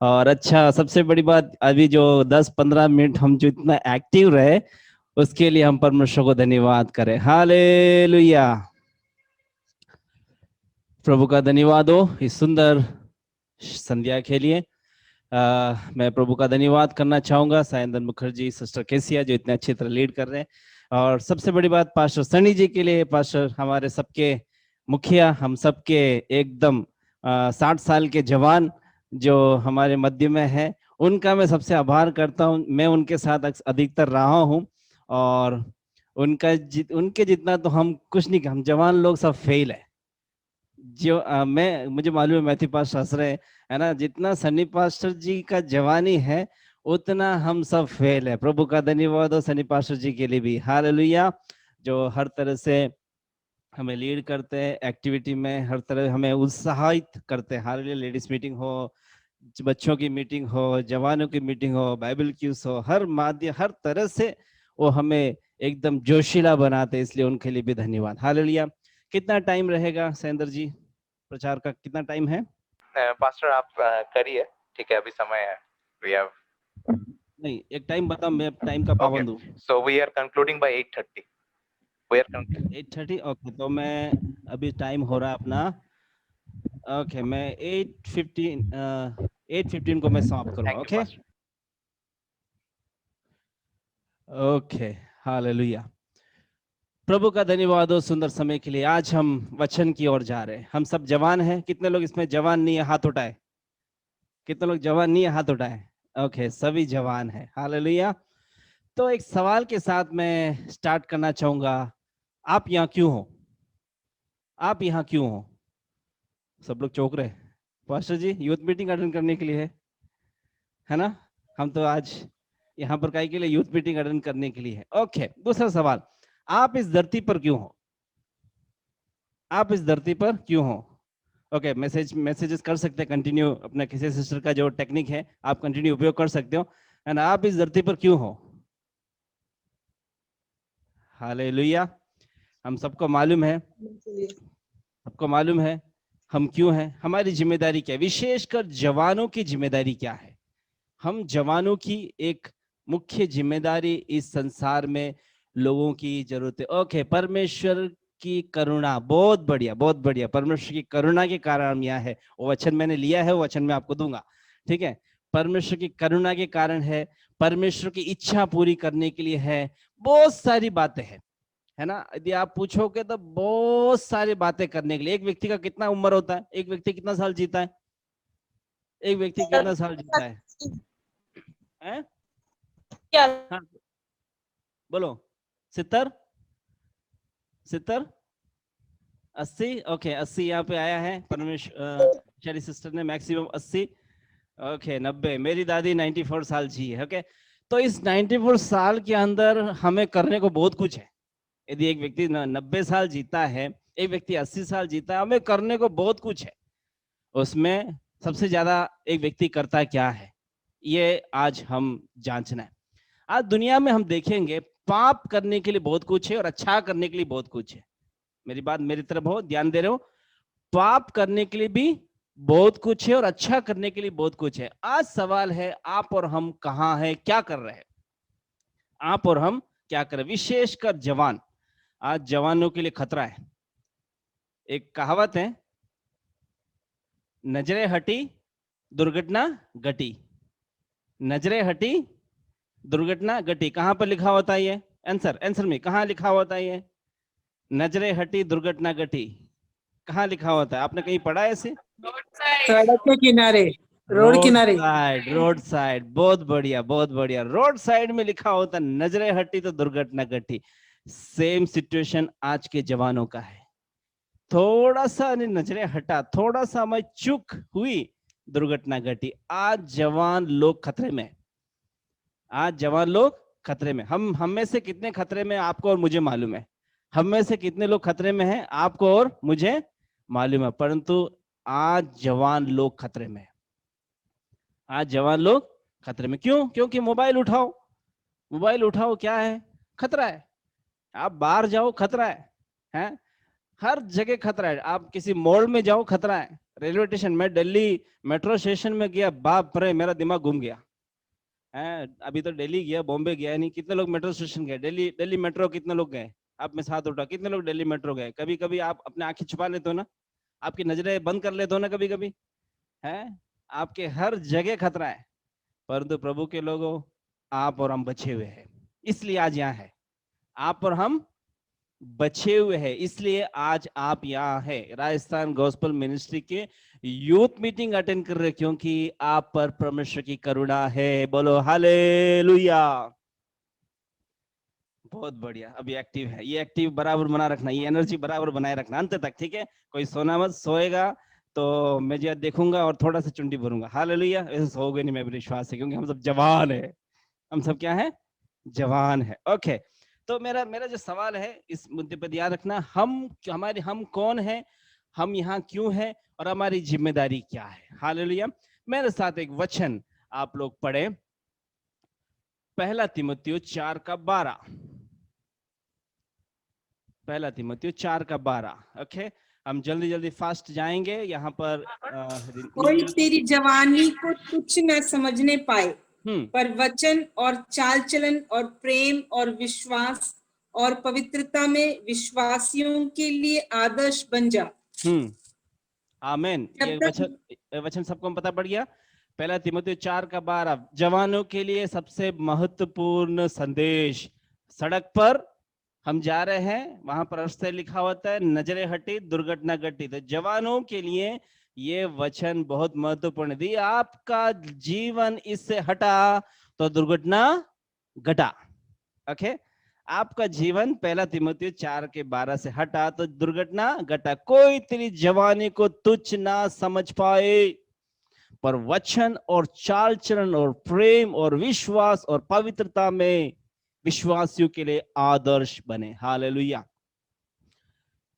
और अच्छा सबसे बड़ी बात अभी जो 10-15 मिनट हम जो इतना एक्टिव रहे उसके लिए हम परमेश्वर को धन्यवाद करें। हालेलुया, प्रभु का धन्यवाद हो इस सुंदर संध्या के लिए। मैं प्रभु का धन्यवाद करना चाहूंगा सायंदन मुखर्जी, सिस्टर केसिया जो इतने अच्छी तरह लीड कर रहे हैं, और सबसे बड़ी बात पास्टर सनी जी के लिए। पास्टर हमारे सबके मुखिया, हम सबके एकदम 60 साल के जवान जो हमारे मध्य में है, उनका मैं सबसे आभार करता हूं। मैं उनके साथ अधिकतर रहा हूं और उनके जितना तो हम कुछ नहीं, हम जवान लोग सब फेल है। जो मुझे मालूम है मैथ्यू पास्टर हंस रहे है ना, जितना सनी पास्टर जी का जवानी है उतना हम सब फेल है। प्रभु का धन्यवाद हो सनी पास्टर जी के लिए भी। हालेलुया, जो हर तरह से हमें लीड करते हैं एक्टिविटी में, हर तरह हमें उत्साहित करते हैं। हालेलुया, लेडीज मीटिंग हो, बच्चों की मीटिंग हो, जवानों की मीटिंग हो, बाइबल क्यूज हो, हर माध्यम हर तरह से वो हमें एकदम जोशीला बनाते, इसलिए उनके लिए भी धन्यवाद। हालेलुया। कितना टाइम रहेगा सैंदर जी, प्रचार का कितना टाइम है? पास्टर आप करिए, ठीक है, अभी समय है। We have... नहीं, एक टाइम बताओ, मैं टाइम का पाबंद हूँ। So we are concluding by 8:30. We are concluding 8:30, okay. तो मैं अभी टाइम हो रहा है अपना, ओके, मैं 8:15 को मैं समाप्त करूँगा। Okay okay, hallelujah. प्रभु का धन्यवाद हो सुंदर समय के लिए। आज हम वचन की ओर जा रहे हैं। हम सब जवान हैं। कितने लोग इसमें जवान नहीं है, हाथ उठाए। कितने लोग जवान नहीं है, हाथ उठाए। ओके, सभी जवान हैं। हालेलुया। तो एक सवाल के साथ मैं स्टार्ट करना चाहूंगा, आप यहाँ क्यों हो? आप यहाँ क्यों हो? सब लोग चौंक रहे। पास्टर जी यूथ मीटिंग अटेंड करने के लिए है ना? हम तो आज यहाँ पर काय के लिए? यूथ मीटिंग अटेंड करने के लिए है। ओके, दूसरा सवाल, आप इस धरती पर क्यों हो? आप इस धरती पर क्यों हो? ओके, मैसेजेस कर सकते हैं कंटिन्यू, अपना किसी सिस्टर का जो टेक्निक है आप कंटिन्यू उपयोग कर सकते हो। एंड आप इस धरती पर क्यों हो? हालेलुया। हम सबको मालूम है, सबको मालूम है हम क्यों हैं, हमारी जिम्मेदारी क्या है, विशेषकर जवानों की जिम्मेदारी क्या है। हम जवानों की एक मुख्य जिम्मेदारी इस संसार में लोगों की जरूरत है। ओके, परमेश्वर की करुणा, बहुत बढ़िया बहुत बढ़िया। परमेश्वर की करुणा के कारण हम यहाँ है। वो वचन मैंने लिया है, वो वचन मैं आपको दूंगा, ठीक है। परमेश्वर की करुणा के कारण है, परमेश्वर की इच्छा पूरी करने के लिए है, बहुत सारी बातें हैं, है ना। यदि आप पूछोगे तो बहुत सारी बातें करने के लिए। एक व्यक्ति का कितना उम्र होता है? एक व्यक्ति कितना साल जीता है? एक व्यक्ति कितना साल जीता है? क्या? हाँ, बोलो। 70 80? ओके, 80 यहाँ पे आया है। परमेश्वर सिस्टर ने मैक्सिमम 80, ओके 90। मेरी दादी 94 साल जी है। ओके, तो इस 94 साल के अंदर हमें करने को बहुत कुछ है। यदि एक व्यक्ति 90 साल जीता है, एक व्यक्ति 80 साल जीता है, हमें करने को बहुत कुछ है। उसमें सबसे ज्यादा एक व्यक्ति करता क्या है, ये आज हम जांचना है। आज दुनिया में हम देखेंगे पाप करने के लिए बहुत कुछ है और अच्छा करने के लिए बहुत कुछ है। मेरी बात मेरी तरफ हो, ध्यान दे रहे हो? पाप करने के लिए भी बहुत कुछ है और अच्छा करने के लिए बहुत कुछ है। आज सवाल है, आप और हम कहाँ हैं, क्या कर रहे हैं? आप और हम क्या कर रहे हैं? विशेषकर जवान, आज जवानों के लिए खतरा है। एक कहावत है, नजरें हटी दुर्घटना घटी। नजरें हटी दुर्घटना घटी। कहां पर लिखा होता है ये? आंसर में कहां लिखा होता है ये? नजरें हटी दुर्घटना घटी। कहां लिखा होता है? आपने कहीं पढ़ा है ऐसे? सड़क के किनारे, रोड किनारे। रोड साइड, बहुत बढ़िया बहुत बढ़िया। रोड साइड में लिखा होता है, नजरें हटी तो दुर्घटना घटी। सेम सिचुएशन आज के जवानों का है। थोड़ा सा नजरें हटा, थोड़ा सा मैं चूक हुई, दुर्घटना घटी। आज जवान लोग खतरे में, आज जवान लोग खतरे में। हम में से कितने खतरे में आपको और मुझे मालूम है, हम में से कितने लोग खतरे में हैं आपको और मुझे मालूम है, परंतु आज जवान लोग खतरे में, आज जवान लोग खतरे में। क्यों? क्योंकि मोबाइल उठाओ, मोबाइल उठाओ, क्या है? खतरा है। आप बाहर जाओ, खतरा है? हर जगह खतरा है। आप किसी मॉल में जाओ, खतरा है। रेलवे स्टेशन में, दिल्ली मेट्रो स्टेशन में गया, बाप रे मेरा दिमाग घूम गया है। अभी तो दिल्ली गया, बॉम्बे गया नहीं। कितने लोग मेट्रो स्टेशन गए? दिल्ली मेट्रो कितने लोग गए? आप में साथ उठा, कितने लोग दिल्ली मेट्रो गए? कभी कभी आप अपने आंखें छुपा लेते हो ना, आपकी नजरें बंद कर लेते हो ना कभी कभी, है? आपके हर जगह खतरा है, परंतु प्रभु के लोगों, आप और हम बचे हुए हैं, इसलिए आज यहाँ है। आप और हम बचे हुए हैं, इसलिए आज आप यहाँ है। राजस्थान गॉस्पेल मिनिस्ट्री के यूथ मीटिंग अटेंड कर रहे, क्योंकि आप पर परमेश्वर की करुणा है। बोलो हालेलुया। बहुत बढ़िया। अभी एक्टिव है, ये एक्टिव बराबर बना रखना, ये एनर्जी बराबर बनाए रखना अंत तक, ठीक है? कोई सोना मत, सोएगा तो मैं जो देखूंगा और थोड़ा सा चुंडी भरूंगा। हालेलुया। ऐसे सोओगे नहीं, मैं विश्वास है, क्योंकि हम सब जवान है। हम सब क्या है? जवान है। ओके, तो मेरा जो सवाल है इस मुद्दे पर याद रखना, हम कौन है, हम यहाँ क्यों है और हमारी जिम्मेदारी क्या है। हालेलुया। मेरे साथ एक वचन आप लोग पढ़े, 1 तीमुथियुस 4:12। 1 तीमुथियुस 4:12। ओके, हम जल्दी जल्दी फास्ट जाएंगे यहाँ पर। कोई तेरी जवानी को तुच्छ न समझने पाए, पर वचन और चाल चलन और प्रेम और विश्वास और पवित्रता में विश्वासियों के लिए आदर्श बन जा। आमीन। ये वचन सबको पता पड़ गया। 1 तीमुथियुस 4:12 जवानों के लिए सबसे महत्वपूर्ण संदेश। सड़क पर हम जा रहे हैं, वहां पर रास्ते लिखा होता है, नजरें हटी, दुर्घटना घटी। तो जवानों के लिए ये वचन बहुत महत्वपूर्ण है। यदि आपका जीवन इससे हटा तो दुर्घटना घटा। ओके, आपका जीवन 1 तीमुथियुस 4:12 से हटा तो दुर्घटना घटा। कोई तेरी जवानी को तुच्छ ना समझ पाए, पर वचन और चाल चलन और प्रेम और विश्वास और पवित्रता में विश्वासियों के लिए आदर्श बने। हालेलुया।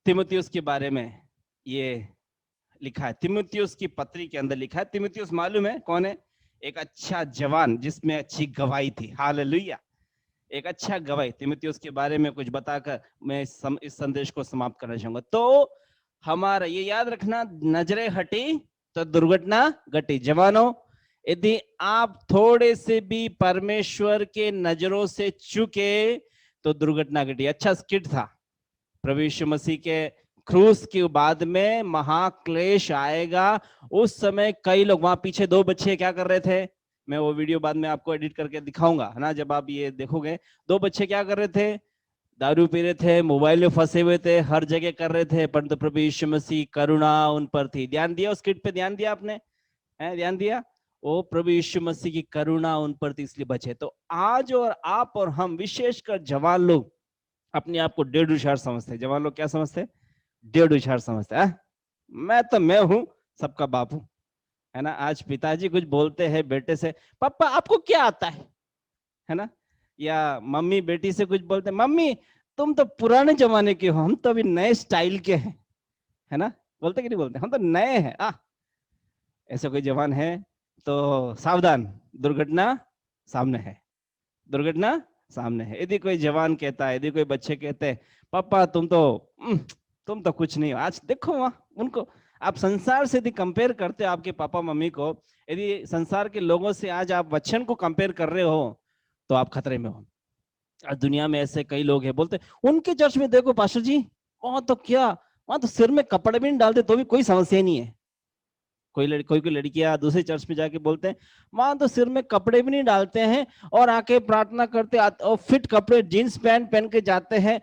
तीमुथियुस के बारे में ये लिखा है, तीमुथियुस की पत्री के अंदर लिखा है। तीमुथियुस मालूम है कौन है? एक अच्छा जवान जिसमें अच्छी गवाही थी। हालेलुया। एक अच्छा गवाही। तीमुथियुस के बारे में कुछ बताकर मैं इस संदेश को समाप्त करना चाहूंगा। तो हमारा ये याद रखना, नजरें हटी तो दुर्घटना घटी। जवानों, यदि आप थोड़े से भी परमेश्वर के नजरों से चूके तो दुर्घटना घटी। अच्छा स्किट था, प्रभु यीशु मसीह के क्रूस के बाद में महाक्लेश आएगा। उस समय कई लोग, वहां पीछे 2 बच्चे क्या कर रहे थे, मैं वो वीडियो बाद में आपको एडिट करके दिखाऊंगा, है ना, जब आप ये देखोगे। 2 बच्चे क्या कर रहे थे? दारू पी रहे थे, मोबाइल में फंसे हुए थे, हर जगह कर रहे थे, परंतु प्रभु यीशु मसीह करुणा उन पर थी। ध्यान दिया उस स्किट पे? ध्यान दिया आपने? ध्यान दिया? वो प्रभु यीशु मसीह की करुणा उन पर थी, इसलिए बचे। तो आज और आप और हम, विशेषकर जवान लोग, अपने आप को डेढ़ होशियार समझते। जवान लोग क्या समझते? डेढ़ होशियार समझते हैं। मैं हूं, सबका बाप हूं, है ना। आज पिताजी कुछ बोलते हैं बेटे से, पापा आपको क्या आता है ना, या मम्मी बेटी से कुछ बोलते हैं, मम्मी तुम तो पुराने जमाने के हो, हम तो अभी नए स्टाइल के हैं, है ना। बोलते कि नहीं बोलते? हम तो नए हैं। ऐसे कोई जवान है तो सावधान, दुर्घटना सामने है, दुर्घटना सामने है। यदि कोई जवान कहता है, यदि कोई बच्चे कहते हैं, पापा तुम तो कुछ नहीं हो, आज देखो वहां उनको, आप संसार से यदि कंपेयर करते हो आपके पापा मम्मी को, यदि संसार के लोगों से आज आप वचन को कंपेयर कर रहे हो तो आप खतरे में हो। आज दुनिया में ऐसे कई लोग हैं, बोलते उनके चर्च में देखो पास्टर जी, वहां तो क्या, वहां तो सिर में कपड़े भी नहीं डालते तो भी कोई समस्या नहीं है। कोई लड़कियां दूसरे चर्च में जाके बोलते हैं, वहां तो सिर में कपड़े भी नहीं डालते हैं और आके प्रार्थना करते और फिट कपड़े जीन्स पैंट पहन के जाते हैं,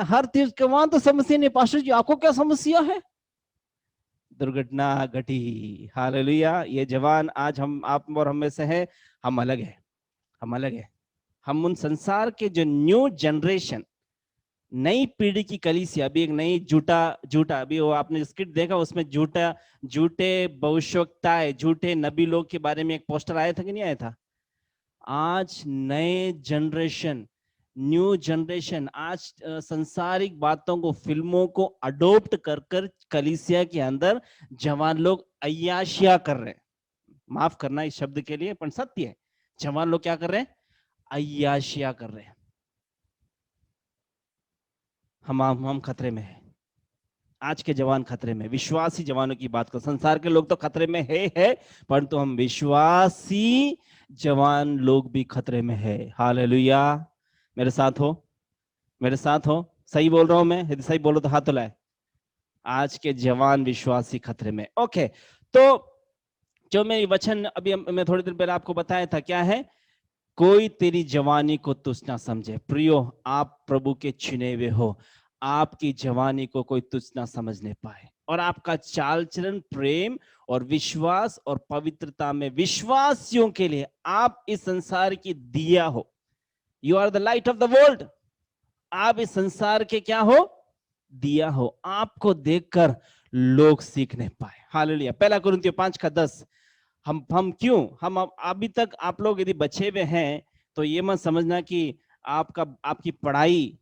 हर चीज के, वहां तो समस्या नहीं। पास्टर जी आपको क्या समस्या है? दुर्घटना घटी। हालेलुया। ये जवान आज हम, आप और हम में से है, हम अलग है, हम अलग है। हम उन संसार के जो न्यू जनरेशन, नई पीढ़ी की कलीसिया, अभी एक नई झूठा अभी वो आपने स्किट देखा, उसमें झूठे भविष्यवक्ताएं, झूठे नबी लोग के बारे में एक पोस्टर आया था कि नहीं आया था? आज नए जनरेशन, न्यू जनरेशन आज संसारिक बातों को, फिल्मों को अडोप्ट कर कलीसिया के अंदर जवान लोग अय्याशिया कर रहे हैं। माफ करना इस शब्द के लिए, पर सत्य है। जवान लोग क्या कर रहे हैं? अय्याशिया कर रहे हैं। हम खतरे में हैं। आज के जवान खतरे में, विश्वासी जवानों की बात कर, संसार के लोग तो खतरे में है, परंतु हम विश्वासी जवान लोग भी खतरे में है। हालेलुया। मेरे साथ हो, मेरे साथ हो? सही बोल रहा हूं मैं? यदि सही बोलो तो हाथ उठाए। आज के जवान विश्वासी खतरे में। ओके, तो जो मेरी वचन अभी मैं थोड़ी देर पहले आपको बताया था, क्या है? कोई तेरी जवानी को तुच्छ ना समझे। प्रियो, आप प्रभु के चुने हुए हो, आपकी जवानी को कोई तुच्छ ना समझने पाए, और आपका चाल चलन प्रेम और विश्वास और पवित्रता में विश्वासियों के लिए आप इस संसार की दिया हो। You are the light of the world. आप इस संसार के क्या हो? दिया हो। आपको देखकर लोग सीखने पाए। हालेलुया। 1 कुरिन्थियों 5:10। हम क्यों, हम अभी तक आप लोग यदि बचे हुए हैं तो ये मत समझना कि आपकी पढ़ाई,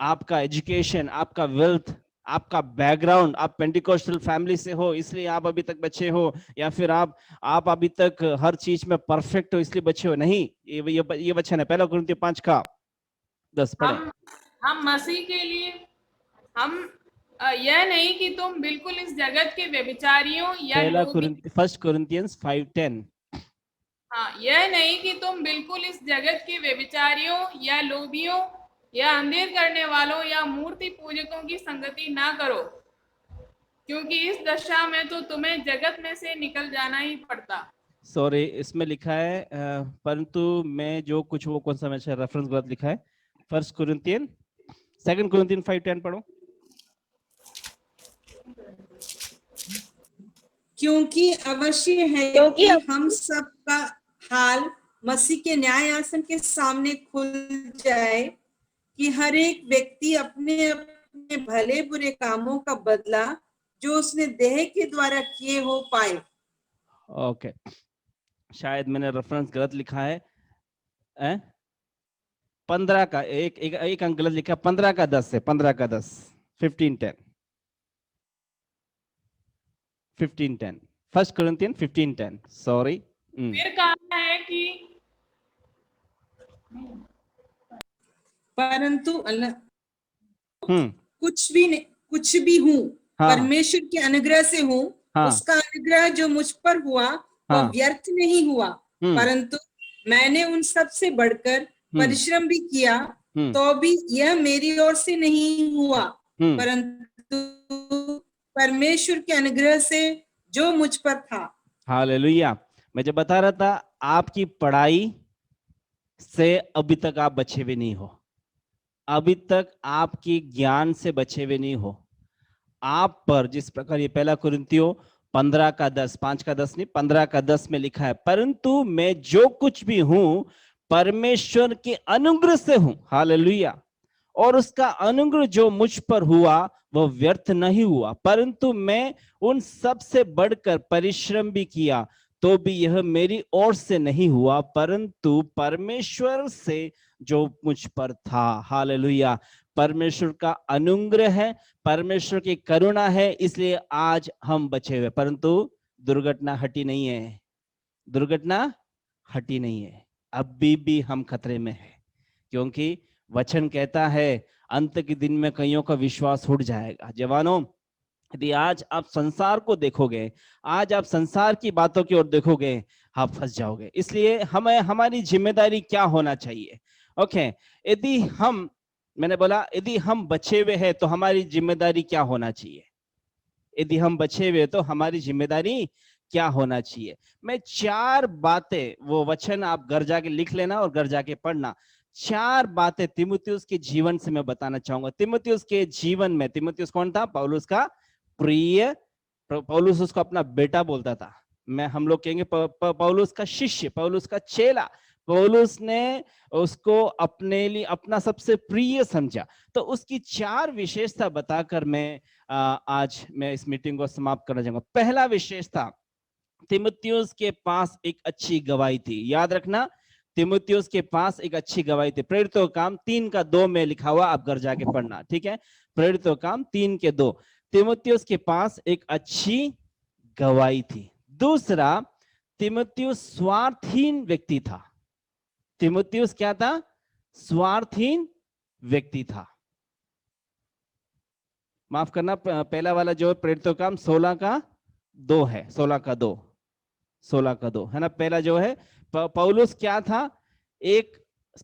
आपका एजुकेशन, आपका वेल्थ, आपका बैकग्राउंड, आप पेंटिकोस्टल फैमिली से हो इसलिए आप अभी तक बचे हो, या फिर आप अभी तक हर चीज में परफेक्ट हो इसलिए बचे हो। नहीं, ये वचन है 1 कुरिन्थियों 5:10 पढ़े। हम मसीह के लिए, हम यह नहीं कि तुम बिल्कुल इस जगत के व्यभिचारियों या 1 कुरिन्थियंस 5:10। हाँ, यह नहीं कि तुम बिल्कुल इस जगत के व्यभिचारियों या लोभियों या अंधेर करने वालों या मूर्ति पूजकों की संगति ना करो, क्योंकि इस दशा में तो तुम्हें जगत में से निकल जाना ही पड़ता। सॉरी, इसमें लिखा है परंतु मैं जो कुछ, वो कौन सा मैं रेफरेंस गलत लिखा है। 2 कुरिन्थियन 5:10 पढ़ो। क्योंकि अवश्य है कि हम सब का हाल मसीह के न्याय आसन के सामने खुल जाए, कि हर एक व्यक्ति अपने अपने भले बुरे कामों का बदला जो उसने देह के द्वारा किए हो पाए। ओके, शायद मैंने रेफरेंस गलत लिखा है। 15 का एक अंक गलत लिखा, 15:10 से 15:10 15:10 15:10 1 कुरिन्थियन 15:10 सॉरी। फिर कहा है कि परंतु कुछ भी हूँ, परमेश्वर के अनुग्रह से हूँ। उसका अनुग्रह जो मुझ पर हुआ वो व्यर्थ नहीं हुआ, परंतु मैंने उन सब से बढ़कर परिश्रम भी किया, तो भी यह मेरी ओर से नहीं हुआ, परंतु परमेश्वर के अनुग्रह से जो मुझ पर था। हालेलुया। मैं जब बता रहा था, आपकी पढ़ाई से अभी तक आप बचे हुए नहीं हो, अभी तक आपकी ज्ञान से बचे हुए नहीं हो। आप पर जिस प्रकार ये 1 कुरिन्थियों 15:10 5:10 नहीं 15:10 में लिखा है, परंतु मैं जो कुछ भी हूं परमेश्वर के अनुग्रह से हूं। हालेलुया। और उसका अनुग्रह जो मुझ पर हुआ वह व्यर्थ नहीं हुआ, परंतु मैं उन सब से बढ़कर परिश्रम भी किया, तो भी यह मेरी ओर से नहीं हुआ, परंतु परमेश्वर से जो मुझ पर था। हालेलुया। परमेश्वर का अनुग्रह है, परमेश्वर की करुणा है, इसलिए आज हम बचे हुए, परंतु दुर्घटना हटी नहीं है, दुर्घटना हटी नहीं है। अभी भी हम खतरे में हैं, क्योंकि वचन कहता है अंत के दिन में कईयों का विश्वास उठ जाएगा। जवानों, यदि आज आप संसार को देखोगे, आज आप संसार की बातों की ओर देखोगे, आप फंस जाओगे। इसलिए हमारी जिम्मेदारी क्या होना चाहिए? ओके, यदि हम, मैंने बोला यदि हम बचे हुए हैं तो हमारी जिम्मेदारी क्या होना चाहिए? यदि हम बचे हुए तो हमारी जिम्मेदारी क्या होना चाहिए? मैं 4 बातें, वो वचन आप घर जाके लिख लेना और घर जाके पढ़ना। 4 बातें तीमुथियुस के जीवन से मैं बताना चाहूंगा। तीमुथियुस के जीवन में, तीमुथियुस कौन था? पौलुस का प्रिय, पौलुस उसको अपना बेटा बोलता था। हम लोग कहेंगे पौलुस का शिष्य, पौलुस का चेला, पौलुस ने उसको अपने लिए अपना सबसे प्रिय समझा। तो उसकी 4 विशेषता बताकर मैं आज मैं इस मीटिंग को समाप्त करना चाहूंगा। पहला विशेषता, तीमुथियुस के पास एक अच्छी गवाही थी। याद रखना, तीमुथियुस के पास एक अच्छी गवाही थी। प्रेरितों काम 3:2 में लिखा हुआ, आप घर जाके पढ़ना, ठीक है। प्रेरितों काम 3:2, तीमुथियुस के पास एक अच्छी गवाही थी। दूसरा, तीमुथियुस स्वार्थहीन व्यक्ति था। तीमुथियुस क्या था? स्वार्थहीन व्यक्ति था। माफ करना, पहला वाला जो प्रेरितों काम 16:2 है, 16:2 है ना। पहला जो है पौलुस क्या था?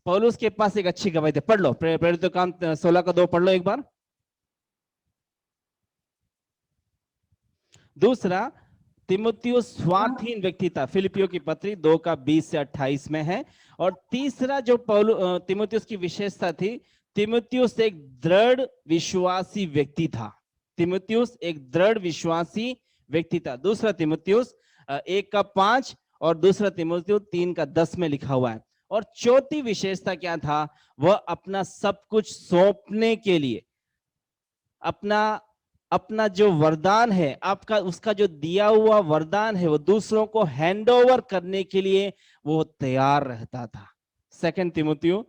पौलुस के पास एक अच्छी गवाही थी। पढ़ लो प्रेरितों काम 16:2 पढ़ लो एक बार। दूसरा, तीमुथियुस स्वार्थहीन व्यक्ति था। फिलिपियों की पत्री 2:20 से 28 में है। और तीसरा जो तीमुथियुस की विशेषता थी, तीमुथियुस एक दृढ़ विश्वासी व्यक्ति था। तीमुथियुस एक दृढ़ विश्वासी व्यक्ति था। दूसरा तीमुथियुस 1:5 और दूसरा तीमुथियुस 3:10 में लिखा हुआ है। और चौथी विशेषता क्या था? वह अपना सब कुछ सौंपने के लिए, अपना जो वरदान है, आपका उसका जो दिया हुआ वरदान है, वो दूसरों को हैंडओवर करने के लिए वो तैयार रहता था। 2 तीमुथियुस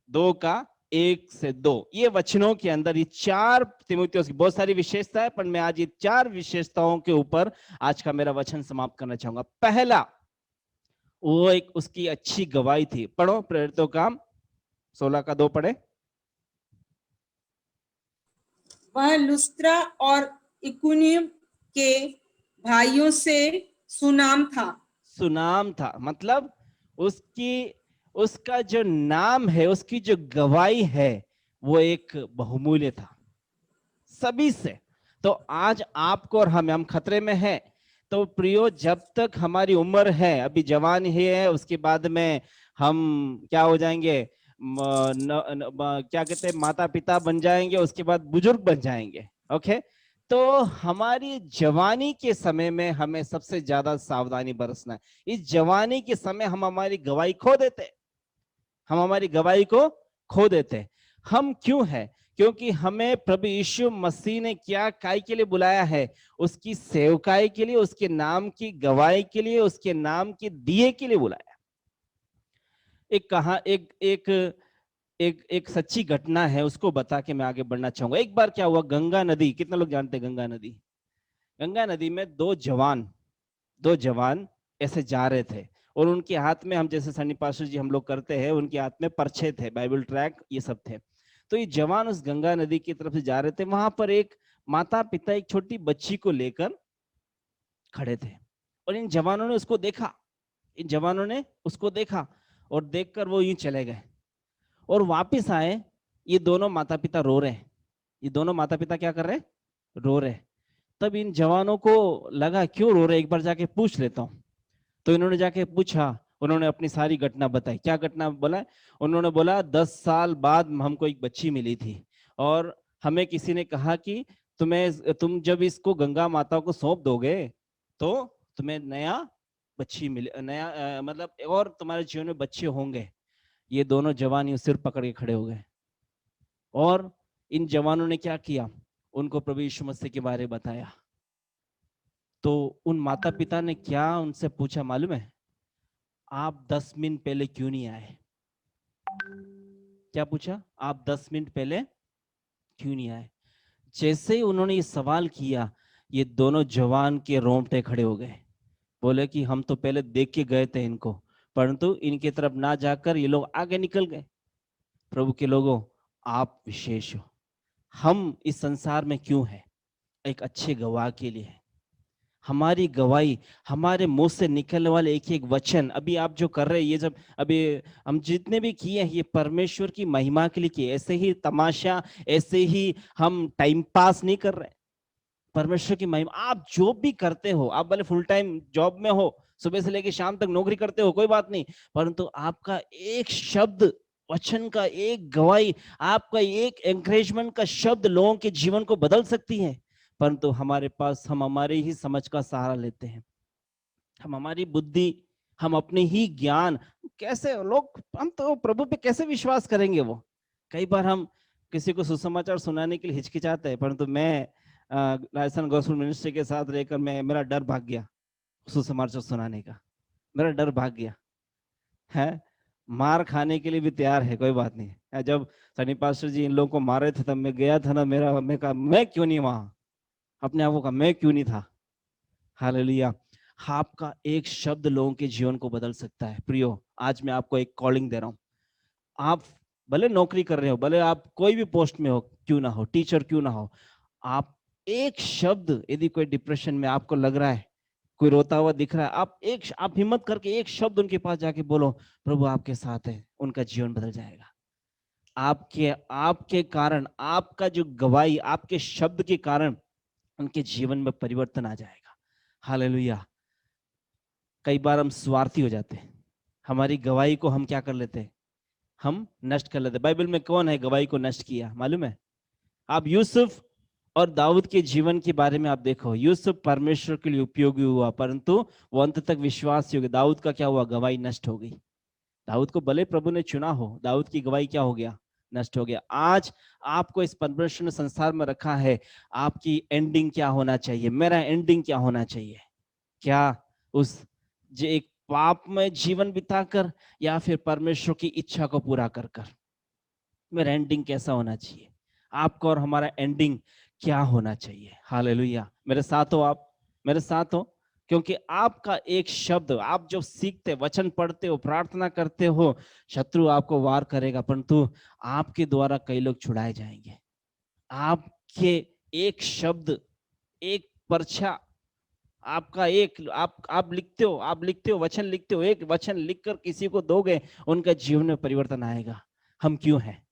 2:1 से 2, ये वचनों के अंदर ये 4 तीमुथियुस की बहुत सारी विशेषता है, पर मैं आज ये 4 विशेषताओं के ऊपर आज का मेरा वचन समाप्त करना चाहूंगा। पहला, वो एक उसकी अच्छी गवाही थी। पढ़ो प्रेरितों काम 16:2 पढ़े। वह लुस्त्रा और इकुनियम के भाइयों से सुनाम था। मतलब उसका जो नाम है, उसकी जो गवाही है, वो एक बहुमूल्य था सभी से। तो आज आपको और हम खतरे में हैं। तो प्रियो, जब तक हमारी उम्र है, अभी जवान ही है, उसके बाद में हम क्या हो जाएंगे, क्या कहते हैं, माता पिता बन जाएंगे, उसके बाद बुजुर्ग बन जाएंगे। ओके, तो हमारी जवानी के समय में हमें सबसे ज्यादा सावधानी बरतना है। इस जवानी के समय हम हमारी गवाही खो देते। हम क्यों है? क्योंकि हमें प्रभु यीशु मसीह ने क्या काय के लिए बुलाया है? उसकी सेवकाई के लिए, उसके नाम की गवाही के लिए, उसके नाम के दिए के लिए बुलाया। एक सच्ची घटना है, उसको बता के मैं आगे बढ़ना चाहूंगा। एक बार क्या हुआ, गंगा नदी, कितने लोग जानते हैं गंगा नदी में दो जवान ऐसे जा रहे थे, और उनके हाथ में, हम जैसे सन्नी पास्टर जी हम लोग करते हैं, उनके हाथ में पर्चे थे, बाइबल ट्रैक, ये सब थे। तो ये जवान उस गंगा नदी की तरफ से जा रहे थे। वहां पर एक माता पिता एक छोटी बच्ची को लेकर खड़े थे, और इन जवानों ने उसको देखा और देखकर वो यूं चले गए और वापस आए। ये दोनों माता पिता रो रहे हैं। क्या कर रहे हैं? रो रहे। तब इन जवानों को लगा क्यों रो रहे, एक बार जाके पूछ लेता हूं। तो इन्होंने जाके पूछा, उन्होंने अपनी सारी घटना बताई। क्या घटना बोला? उन्होंने बोला 10 साल बाद हमको एक बच्ची मिली थी, और हमें किसी ने कहा कि तुम जब इसको गंगा माता को सौंप दोगे तो तुम्हें नया बच्ची मिले, मतलब और तुम्हारे जीवन में बच्चे होंगे। ये दोनों जवान यूं सिर पकड़ के खड़े हो गए, और इन जवानों ने क्या किया, उनको प्रभु यीशु मसीह के बारे में बताया। तो उन माता पिता ने क्या उनसे पूछा मालूम है? आप 10 मिनट पहले क्यों नहीं आए? क्या पूछा? आप 10 मिनट पहले क्यों नहीं आए? जैसे ही उन्होंने ये सवाल किया, ये दोनों जवान के रोंगटे खड़े हो गए। बोले कि हम तो पहले देख के गए थे इनको, परंतु इनकी तरफ ना जाकर ये लोग आगे निकल गए। प्रभु के लोगों, आप विशेष हो। हम इस संसार में क्यों हैं? एक अच्छे गवाह के लिए। हमारी गवाही, हमारे मुंह से निकलने वाले एक एक वचन, अभी आप जो कर रहे हैं, ये जब अभी हम जितने भी किए हैं, ये परमेश्वर की महिमा के लिए किए। ऐसे ही तमाशा, ऐसे ही हम टाइम पास नहीं कर रहे। परमेश्वर की महिमा, आप जो भी करते हो, आप भले फुल टाइम जॉब में हो, सुबह से लेकर शाम तक नौकरी करते हो, कोई बात नहीं, परंतु आपका एक शब्द, वचन का एक गवाही, आपका एक एनकरेजमेंट का शब्द लोगों के जीवन को बदल सकती है। परंतु हमारे पास, हम हमारे ही समझ का सहारा लेते हैं, हम हमारी बुद्धि, हम अपने ही ज्ञान कैसे लोग, हम तो प्रभु पे कैसे विश्वास करेंगे? वो कई बार हम किसी को सुसमाचार सुनाने के लिए हिचकिचाते हैं, परंतु मैं राजस्थान गॉस्पेल मिनिस्ट्री के साथ रहकर मेरा डर भाग गया सुसमाचार सुनाने का, मेरा डर भाग गया है। मार खाने के लिए भी तैयार है, कोई बात नहीं है। जब सनी पास्टर जी इन लोगों को मारे थे तब मैं गया था ना, मैं क्यों नहीं वहां, अपने आप को कहा मैं क्यों नहीं था। हालेलुया। आपका एक शब्द लोगों के जीवन को बदल सकता है। प्रियो, आज मैं आपको एक कॉलिंग दे रहा हूं। आप भले नौकरी कर रहे हो, भले आप कोई भी पोस्ट में हो क्यों ना हो, टीचर क्यों ना हो, आप एक शब्द, यदि कोई डिप्रेशन में आपको लग रहा है, कोई रोता हुआ दिख रहा है, आप हिम्मत करके एक शब्द उनके पास जाके बोलो, प्रभु आपके साथ है, उनका जीवन बदल जाएगा। आपके कारण, आपका जो गवाही, आपके शब्द के कारण उनके जीवन में परिवर्तन आ जाएगा। हालेलुया। कई बार हम स्वार्थी हो जाते हैं, हमारी गवाही को हम क्या कर लेते हैं, हम नष्ट कर लेते। बाइबल में कौन है गवाही को नष्ट किया, मालूम है? आप यूसुफ और दाऊद के जीवन के बारे में आप देखो। यूसुफ परमेश्वर के लिए उपयोगी हुआ, परंतु वो अंत तक विश्वासी हो गया। दाऊद का क्या हुआ, गवाही नष्ट हो गई। दाऊद को भले प्रभु ने चुना हो, दाऊद की गवाही क्या हो गया, नष्ट हो गया। आज आपको इस परमेश्वर ने संसार में रखा है, आपकी एंडिंग क्या होना चाहिए, मेरा एंडिंग क्या होना चाहिए? क्या उस जो एक पाप में जीवन बिताकर, या फिर परमेश्वर की इच्छा को पूरा कर कर? मेरा एंडिंग कैसा होना चाहिए? आपका और हमारा एंडिंग क्या होना चाहिए? हालेलुया। मेरे साथ हो, आप मेरे साथ हो, क्योंकि आपका एक शब्द, आप जो सीखते, वचन पढ़ते हो, प्रार्थना करते हो, शत्रु आपको वार करेगा, परंतु आपके द्वारा कई लोग छुड़ाए जाएंगे। आपके एक शब्द, एक पर्चा, आपका एक आप लिखते हो वचन लिखते हो, एक वचन लिखकर किसी को दोगे, उनका जीवन में परिवर्तन आएगा। हम क्यों हैं,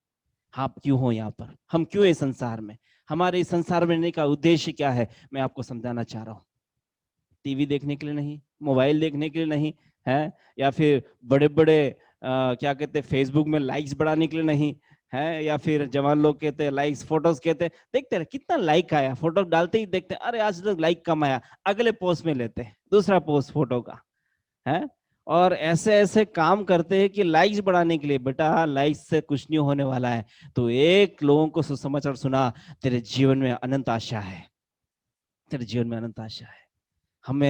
आप क्यों हो यहाँ पर, हम क्यों इस संसार में, हमारे इस संसार में रहने का उद्देश्य क्या है, मैं आपको समझाना चाह रहा हूँ। टीवी देखने के लिए नहीं, मोबाइल देखने के लिए नहीं है, या फिर बड़े बड़े क्या कहते हैं, फेसबुक में लाइक्स बढ़ाने के लिए नहीं है, या फिर जवान लोग कहते हैं लाइक्स, फोटोज कहते हैं, देखते हैं कितना लाइक आया, फोटो डालते ही देखते हैं, अरे आज तक लाइक कम आया, अगले पोस्ट में लेते हैं दूसरा पोस्ट फोटो का है, और ऐसे ऐसे काम करते हैं कि लाइक्स बढ़ाने के लिए। बेटा, लाइक्स से कुछ नहीं होने वाला है। तो एक लोगों को सुसमाचार सुना, तेरे जीवन में अनंत आशा है, तेरे जीवन में अनंत आशा है। हम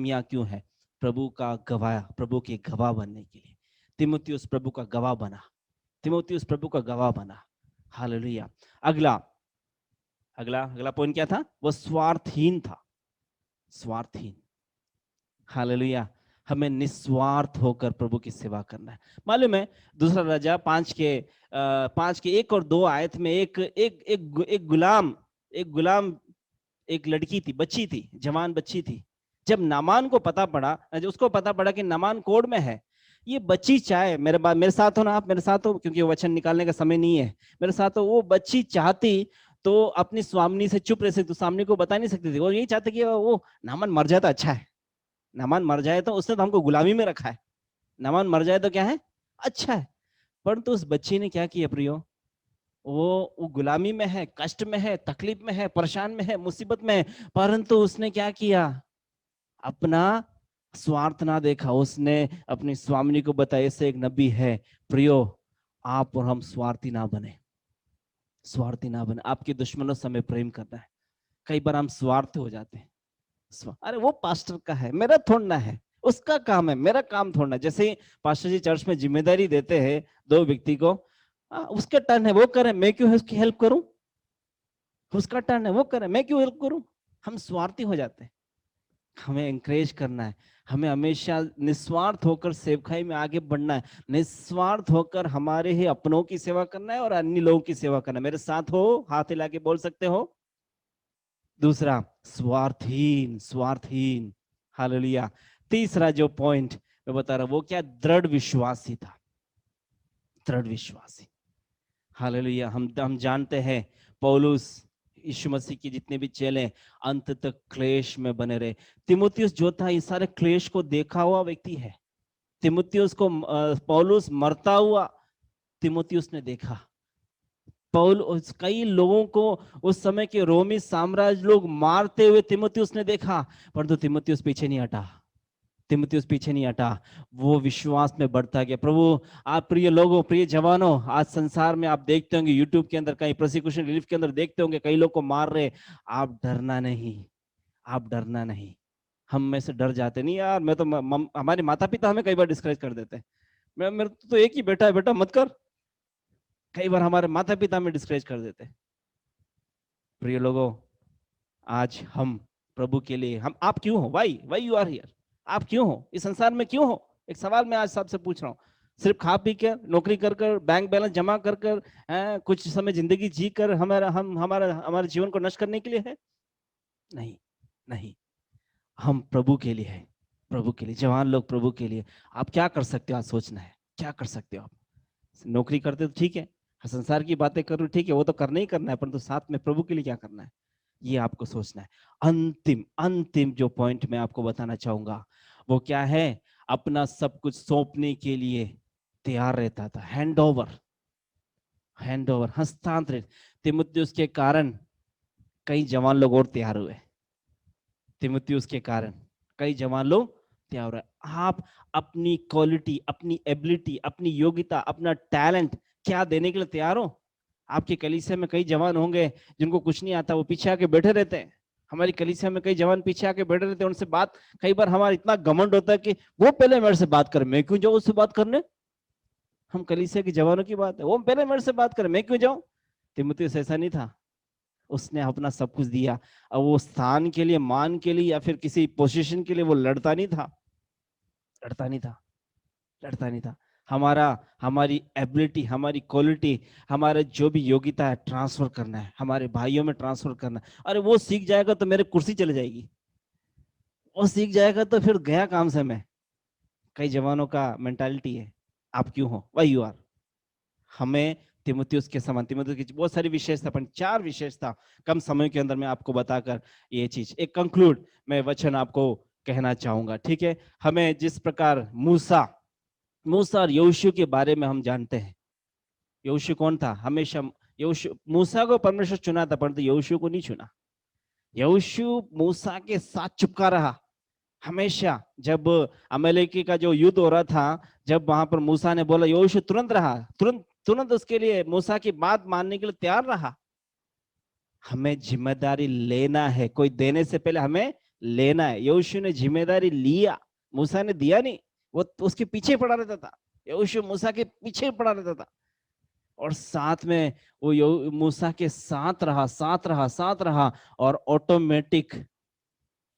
यहाँ क्यों हैं? प्रभु का गवाह, प्रभु के गवाह बनने के लिए। तीमुथियुस प्रभु का गवाह बना, तीमुथियुस प्रभु का गवाह बना। हालेलुया। अगला पॉइंट क्या था? वो स्वार्थहीन था, स्वार्थहीन। हालेलुया। हमें निस्वार्थ होकर प्रभु की सेवा करना है। मालूम है, दूसरा राजा 5 के 1 और 2 आयत में एक गुलाम, एक लड़की थी, बच्ची थी, जवान बच्ची थी। जब नामान को पता पड़ा, उसको पता पड़ा कि नामान कोड में है, ये बच्ची चाहे, मेरे साथ हो ना, आप मेरे साथ हो, क्योंकि वो वचन निकालने का समय नहीं है, मेरे साथ हो। वो बच्ची चाहती तो अपनी स्वामिनी से चुप रह सकती, तो स्वामिनी को बता नहीं सकती थी। वो यही चाहते कि वो नामान मर जाए तो अच्छा है, नामान मर जाए तो उसने तो हमको गुलामी में रखा है, नामान मर जाए तो क्या है, अच्छा है। परंतु उस बच्ची ने क्या किया प्रियो, वो गुलामी में है, कष्ट में है, तकलीफ में है, परेशान में है, मुसीबत में है, परंतु उसने क्या किया, अपना स्वार्थ ना देखा। उसने अपनी स्वामिनी को बताया, ऐसे एक नबी है। प्रियो, आप और हम स्वार्थी ना बने, स्वार्थी ना बने। आपके दुश्मनों से हमें प्रेम करना है। कई बार हम स्वार्थ हो जाते हैं, अरे वो पास्टर का है, मेरा थोड़ना है, उसका काम है, मेरा काम थोड़ना। जैसे पास्टर जी चर्च में जिम्मेदारी देते हैं 2 व्यक्ति को, उसका टर्न है वो करे, मैं क्यों उसकी हेल्प करूं, उसका टर्न है वो करे, मैं क्यों हेल्प करूं। हम स्वार्थी हो जाते हैं। हमें एंकरेज करना है, हमें हमेशा निस्वार्थ होकर सेवकाई में आगे बढ़ना है, निस्वार्थ होकर हमारे ही अपनों की सेवा करना है और अन्य लोगों की सेवा करना है। मेरे साथ हो, हाथ हिला के बोल सकते हो। दूसरा, स्वार्थहीन, स्वार्थहीन। हालेलुया। तीसरा जो पॉइंट मैं बता रहा हूं, वो क्या, दृढ़ विश्वासी था, दृढ़ विश्वासी। हालेलुया। हम जानते हैं पौलुस, यीशु मसीह के जितने भी चेले अंत तक क्लेश में बने रहे। तीमुथियुस जो था, ये सारे क्लेश को देखा हुआ व्यक्ति है। तीमुथियुस को पौलुस मरता हुआ तीमुथियुस ने देखा। पौलुस कई लोगों को उस समय के रोमी साम्राज्य लोग मारते हुए तीमुथियुस ने देखा, परंतु तीमुथियुस पीछे नहीं हटा। तिमुथियुस पीछे नहीं हटा, वो विश्वास में बढ़ता गया। प्रभु आप प्रिय लोगों, प्रिय जवानों, आज संसार में आप देखते होंगे, यूट्यूब के अंदर कहीं प्रोसिक्यूशन रिलीफ के अंदर देखते होंगे कई लोग को मार रहे। आप डरना नहीं, आप डरना नहीं। हम में से डर जाते नहीं यार, मैं तो हमारे माता पिता हमें कई बार डिस्करेज कर देते हैं, मेरे तो एक ही बेटा है, बेटा मत कर। कई बार हमारे माता पिता में डिस्करेज कर देते हैं। प्रिय लोगों, आज हम प्रभु के लिए, हम आप क्यों हो, वाई यू आर हियर, आप क्यों हो इस संसार में, क्यों हो? एक सवाल मैं आज सबसे पूछ रहा हूँ। सिर्फ खा पी कर, नौकरी कर कर, बैंक बैलेंस जमा कर कर, कुछ समय जिंदगी जी कर हमारे जीवन को नष्ट करने के लिए है? नहीं, नहीं, हम प्रभु के लिए है, प्रभु के लिए। जवान लोग प्रभु के लिए। आप क्या कर सकते हो आज सोचना है, क्या कर सकते हो आप? नौकरी करते तो ठीक है, संसार की बातें कर रहे ठीक है, वो तो करना ही करना है, परंतु साथ में प्रभु के लिए क्या करना है, ये आपको सोचना है। अंतिम जो पॉइंट मैं आपको बताना चाहूंगा वो क्या है, अपना सब कुछ सौंपने के लिए तैयार रहता था। हैंडओवर, हस्तांतरित। तिमुथियुस के कारण कई जवान लोग और तैयार हुए। तिमुथियुस के कारण कई जवान लोग तैयार हुए। आप अपनी क्वालिटी, अपनी एबिलिटी, अपनी योग्यता, अपना टैलेंट क्या देने के लिए तैयार हो? आपकी कलीसिया में कई जवान होंगे जिनको कुछ नहीं आता, वो पीछे आके बैठे रहते हैं। हमारी कलीसिया में कई जवान पीछे आके बैठे रहते हैं, उनसे बात, कई बार हमारा इतना घमंड होता है कि वो पहले मेरे से बात करे, मैं क्यों जाऊं उससे बात करने? हम कलीसिया के जवानों की बात है, वो पहले मेरे से बात करे, मैं क्यों जाऊं? तिमुथियुस ऐसा नहीं था, उसने अपना सब कुछ दिया। अब वो स्थान के लिए, मान के लिए, या फिर किसी पोजीशन के लिए वो लड़ता नहीं था। हमारी एबिलिटी, हमारी क्वालिटी, हमारे जो भी योग्यता है ट्रांसफर करना है, हमारे भाइयों में ट्रांसफर करना है। अरे वो सीख जाएगा तो मेरे कुर्सी चली जाएगी, वो सीख जाएगा तो फिर गया काम से मैं। कई जवानों का मेंटालिटी है, आप क्यों हो, वाई यू आर। हमें तिमुथियुस के समान, तिमुथियुस की बहुत सारी विशेषता, पर 4 विशेषता कम समय के अंदर मैं आपको बताकर ये चीज एक कंक्लूड मैं वचन आपको कहना चाहूंगा, ठीक है। हमें जिस प्रकार मूसा और यहोशू के बारे में हम जानते हैं। यहोशू कौन था? हमेशा मूसा को परमेश्वर चुना था, परंतु यहोशू को नहीं चुना। यहोशू मूसा के साथ चिपका रहा हमेशा। जब अमालेकी का जो युद्ध हो रहा था, जब वहां पर मूसा ने बोला, यहोशू तुरंत रहा, तुरंत उसके लिए मूसा की बात मानने के लिए तैयार रहा। हमें जिम्मेदारी लेना है, कोई देने से पहले हमें लेना है। यहोशू ने जिम्मेदारी लिया, मूसा ने दिया नहीं, वो उसके पीछे पड़ा रहता था। यहोशू मूसा के पीछे पड़ा रहता था, और साथ में वो मूसा के साथ रहा, और ऑटोमेटिक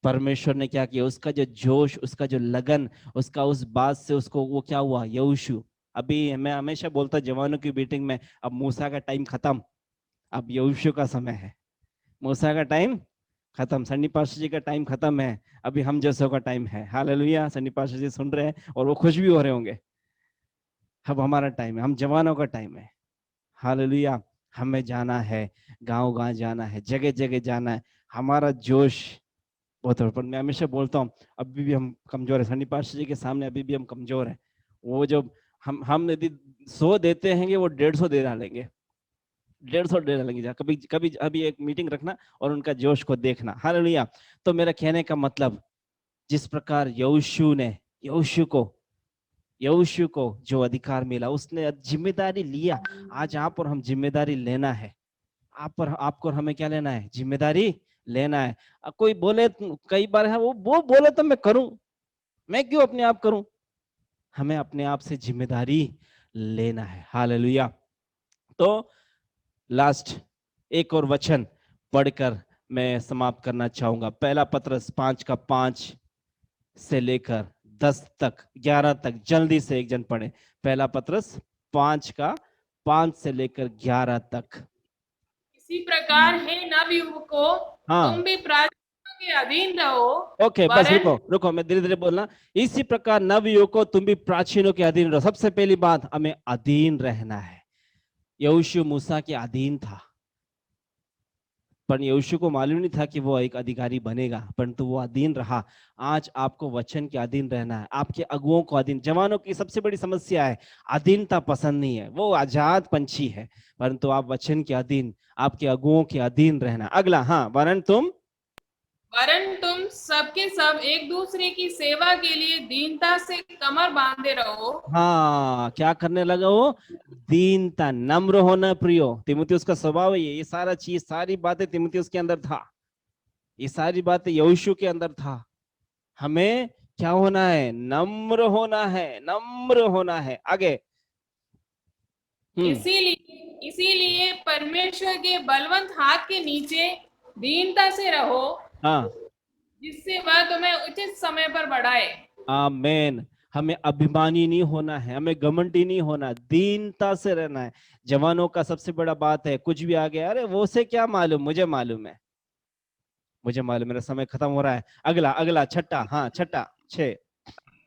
परमेश्वर ने क्या किया, उसका जो जोश, उसका जो लगन, उसका उस बात से उसको वो क्या हुआ, यहोशू। अभी मैं हमेशा बोलता जवानों की मीटिंग में, अब मूसा का टाइम खत्म, अब यहोशू का समय है। मूसा का टाइम खत्म, सन्नी पास्टर जी का टाइम खत्म है, अभी हम जैसों का टाइम है। हालेलुया। सन्नी पास्टर जी सुन रहे हैं और वो खुश भी हो रहे होंगे। अब हमारा टाइम है, हम जवानों का टाइम है। हालेलुया। हमें जाना है, गांव जाना है, जगह जगह जाना है। हमारा जोश बहुत है, पर मैं हमेशा बोलता हूँ अभी भी हम कमजोर है। सन्नी पास्टर जी के सामने अभी भी हम कमजोर है। वो जब हम यदि 100 देते हैं, वो 150 दे डालेंगे, 150 दे डालेंगे। कभी अभी एक मीटिंग रखना और उनका जोश को देखना। हालेलुया। तो मेरा कहने का मतलब, जिस प्रकार यहोशू को जो अधिकार मिला, उसने जिम्मेदारी लिया। आज आप और हम जिम्मेदारी लेना है। आपको और हमें क्या लेना है, जिम्मेदारी लेना है। कोई बोले, कई बार है वो बोले तो मैं करूं, मैं क्यों अपने आप करूं? हमें अपने आप से जिम्मेदारी लेना है। हालेलुया। तो लास्ट एक और वचन पढ़कर मैं समाप्त करना चाहूंगा। पहला पत्रस 5:5 से लेकर 10 तक, 11 तक, जल्दी से एक जन पढ़े। पहला पत्रस 5:5 से लेकर 11 तक। इसी प्रकार हे नवयुवकों, तुम भी प्राचीनों के अधीन रहो। ओके, बस रुको, मैं धीरे धीरे बोलना। इसी प्रकार नवयुवकों, तुम भी प्राचीनों के अधीन रहो। सबसे पहली बात, हमें अधीन रहना है। यहोशू मूसा के अधीन था, पर यहोशू को मालूम नहीं था कि वो एक अधिकारी बनेगा, परंतु वो अधीन रहा। आज आपको वचन के अधीन रहना है, आपके अगुओं को अधीन। जवानों की सबसे बड़ी समस्या है अधीनता पसंद नहीं है, वो आजाद पंछी है, परंतु आप वचन के अधीन, आपके अगुओं के अधीन रहना। अगला, वरन तुम वरन तुम सबके सब एक दूसरे की सेवा के लिए दीनता से कमर बांधे रहो। हाँ, क्या करने लगा वो? दीनता, नम्र होना प्रियो। तीमुथियुस का स्वभाव है ये सारा चीज, सारी बातें तीमुथियुस के अंदर था, ये सारी बातें यहोशू के अंदर था। हमें क्या होना है? नम्र होना है, नम्र होना है। आगे इसीलिए परमेश्वर के बलवंत हाथ के नीचे दीनता से रहो, हाँ, जिससे वह तुम्हें उचित समय पर बढ़ाए। आमेन। हमें अभिमानी नहीं होना है, हमें घमंडी नहीं होना, दीनता से रहना है। जवानों का सबसे बड़ा बात है, कुछ भी आ गया, अरे वो से क्या मालूम, मुझे मालूम है, मुझे मालूम, मेरा समय खत्म हो रहा है। अगला अगला छठा, हाँ छठा 6।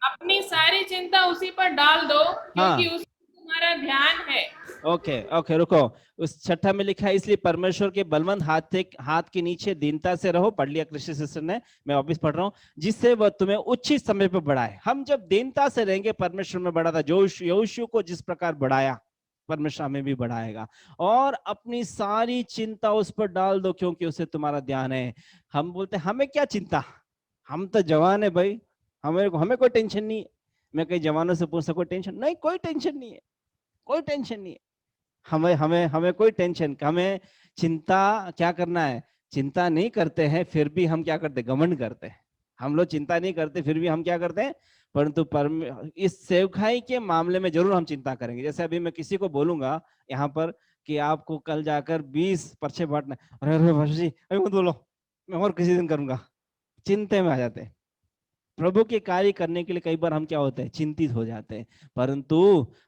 अपनी सारी चिंता उसी पर डाल दो, क्योंकि हाँ, उस तुम्हारा ध्यान है। ओके ओके, रुको। उस छठा में लिखा है, इसलिए परमेश्वर के बलवंत हाथ के नीचे दीनता से रहो। पढ़ लिया कृष्ण सिस्टर ने, मैं वापस पढ़ रहा हूँ। जिससे वह तुम्हें उचित समय पर बढ़ाए। हम जब दीनता से रहेंगे, परमेश्वर में बढ़ाता, जो यहोशू को जिस प्रकार बढ़ाया, परमेश्वर हमें भी बढ़ाएगा। और अपनी सारी चिंता उस पर डाल दो, क्योंकि उसे तुम्हारा ध्यान है। हम बोलते हैं हमें क्या चिंता, हम तो जवान है भाई, हमें कोई टेंशन नहीं है। मैं कई जवानों से पूछ सकूं, टेंशन नहीं, कोई टेंशन नहीं है, कोई टेंशन नहीं है। हमें हमें हमें कोई टेंशन, हमें चिंता क्या करना है? चिंता नहीं करते हैं, फिर भी हम क्या करते? घमंड करते हैं। हम लोग चिंता नहीं करते, फिर भी हम क्या करते हैं? परंतु इस सेवकाई के मामले में जरूर हम चिंता करेंगे। जैसे अभी मैं किसी को बोलूंगा यहाँ पर कि आपको कल जाकर 20 पर्चे बांटना, अरे अरे भाषा जी अभी मत बोलो, मैं और किसी दिन करूंगा, चिंता में आ जाते हैं। प्रभु के कार्य करने के लिए कई बार हम क्या होते हैं? चिंतित हो जाते हैं। परंतु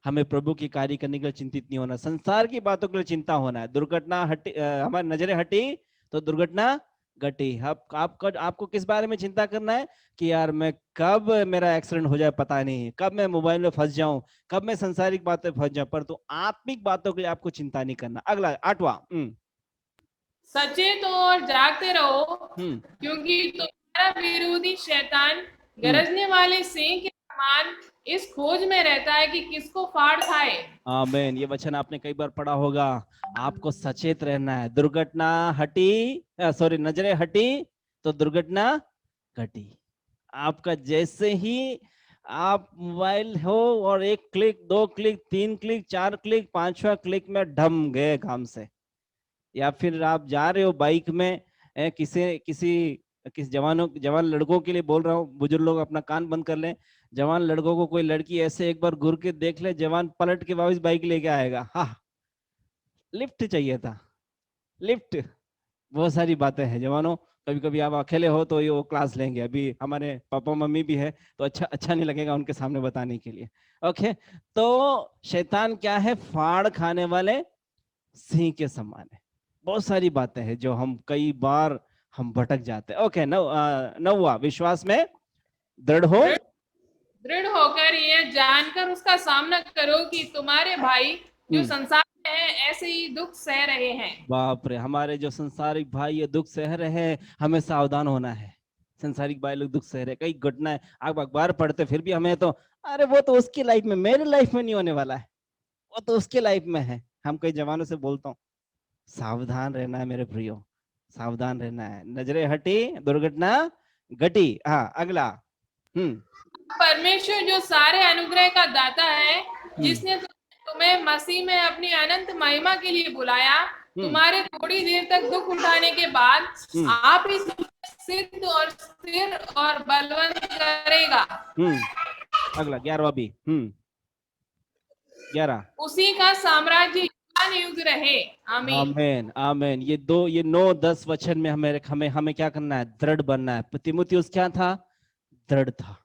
हमें प्रभु के कार्य करने के लिए चिंतित नहीं होना, संसार की बातों के लिए चिंता होना है। दुर्घटना हटी, हमारी नजरें हटी तो दुर्घटना घटी। आपको किस बारे में चिंता करना है? कि यार मैं कब मेरा एक्सीडेंट हो जाए पता नहीं, कब मैं मोबाइल में फंस जाऊं, कब मैं संसारिक बातों में फंस जाऊं। पर तो आत्मिक बातों के लिए आपको चिंता नहीं करना। अगला 8वां, सचेत और जागते रहो, क्योंकि तुम्हारा विरोधी शैतान गरजने वाले सिंह के समान इस खोज में रहता है कि किसको फाड़ खाए। आमीन। ये वचन आपने कई बार पढ़ा होगा। आपको सचेत रहना है। दुर्घटना हटी, सॉरी, नजरें हटी तो दुर्घटना घटी। आपका जैसे ही आप मोबाइल हो और 1 क्लिक, 2 क्लिक, 3 क्लिक, 4 क्लिक, 5वां क्लिक में ढम गए काम से। या फिर आप जा रहे हो बाइक में, किसी जवान लड़कों के लिए बोल रहा हूँ, बुजुर्ग लोग अपना कान बंद कर लें। जवान लड़कों को कोई लड़की ऐसे एक बार घूर के देख ले, जवान पलट के वापस बाइक लेके आएगा। हाँ, लिफ्ट चाहिए था, लिफ्ट। बहुत सारी बातें हैं जवानों। कभी कभी आप अकेले हो तो ये वो क्लास लेंगे। अभी हमारे पापा मम्मी भी है तो अच्छा नहीं लगेगा उनके सामने बताने के लिए। ओके, तो शैतान क्या है? फाड़ खाने वाले सिंह के समान है। बहुत सारी बातें हैं जो हम कई बार हम भटक जाते हैं। ओके, 9वां, विश्वास में दृढ़ होकर यह जानकर उसका सामना करो कि तुम्हारे भाई जो संसार में हैं ऐसे ही दुख सह रहे हैं। बाप रे, हमारे जो संसारिक भाई ये दुख सह रहे हैं, हमें सावधान होना है। संसारिक भाई लोग दुख सह रहे, कई घटनाएं आप अखबार पढ़ते फिर भी हमें तो अरे वो तो उसकी लाइफ में, मेरी लाइफ में नहीं होने वाला है, वो तो उसके लाइफ में है। हम कई जवानों से बोलता हूँ, सावधान रहना है मेरे प्रियो, सावधान रहना है। नजरें हटी, दुर्घटना घटी। हाँ, अगला। परमेश्वर जो सारे अनुग्रह का दाता है, जिसने तुम्हें मसीह में अपनी अनंत महिमा के लिए बुलाया, तुम्हारे थोड़ी देर तक दुख उठाने के बाद आप ही सिद्ध और स्थिर और बलवंत करेगा। अगला 11वां भी। 11, उसी का साम्राज्य युग रहे। आमीन, आमीन, आमीन। ये 9-10 वचन में हमें क्या करना है? दृढ़ बनना है। तीमुथियुस क्या था? दृढ़ था।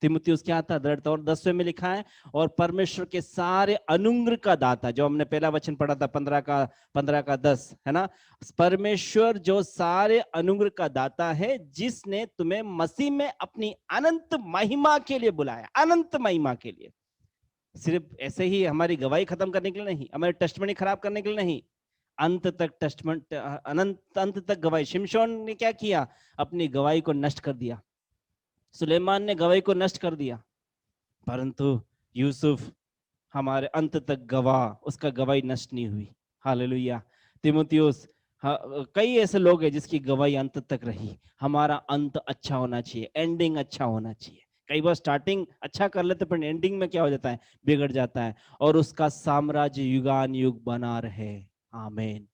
तीमुथियुस क्या था? दृढ़ था। और 10वें में लिखा है, और परमेश्वर के सारे अनुग्रह का दाता, जो हमने पहला वचन पढ़ा था 15 का 10, है ना? परमेश्वर जो सारे अनुग्रह का दाता है, जिसने तुम्हें मसीह में अपनी अनंत महिमा के लिए बुलाया। अनंत महिमा के लिए, सिर्फ ऐसे ही हमारी गवाही खत्म करने के लिए नहीं, हमारी टेस्टमनी खराब करने के लिए नहीं, अंत तक टेस्टमनी, अंत तक गवाही। शिमशोन ने क्या किया? अपनी गवाही को नष्ट कर दिया। सुलेमान ने गवाही को नष्ट कर दिया। परंतु यूसुफ हमारे अंत तक गवाह, उसका गवाही नष्ट नहीं हुई। हालेलुया। तीमुथियुस कई ऐसे लोग हैं जिसकी गवाही अंत तक रही। हमारा अंत अच्छा होना चाहिए, एंडिंग अच्छा होना चाहिए। कई बार स्टार्टिंग अच्छा कर लेते पर एंडिंग में क्या हो जाता है, बिगड़ जाता है। और उसका साम्राज्य युगान युग बना रहे। आमीन।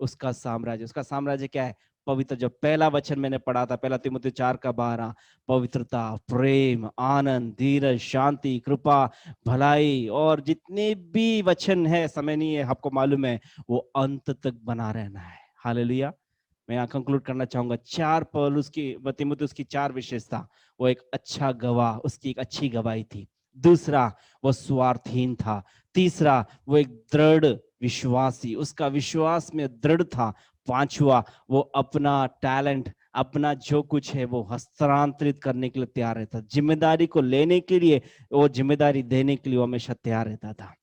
उसका साम्राज्य क्या है? पवित्र। जो पहला वचन मैंने पढ़ा था, पहला तीमुथियुस 4:12, पवित्रता, प्रेम, आनंद, धीरज, शांति, कृपा, भलाई, और जितने भी वचन है, समय नहीं है, आपको मालूम है, वो अंत तक बना रहना है। हालेलुया। मैं यहाँ कंक्लूड करना चाहूंगा। 4 पौलुस की, तीमुथियुस की 4 विशेषता। वो एक अच्छा गवाह, उसकी एक अच्छी गवाही थी। दूसरा, वो स्वार्थहीन था। तीसरा, वो एक दृढ़ विश्वासी, उसका विश्वास में दृढ़ था। पांचवा, वो अपना टैलेंट, अपना जो कुछ है वो हस्तांतरित करने के लिए तैयार रहता। जिम्मेदारी को लेने के लिए, वो जिम्मेदारी देने के लिए वो हमेशा तैयार रहता था।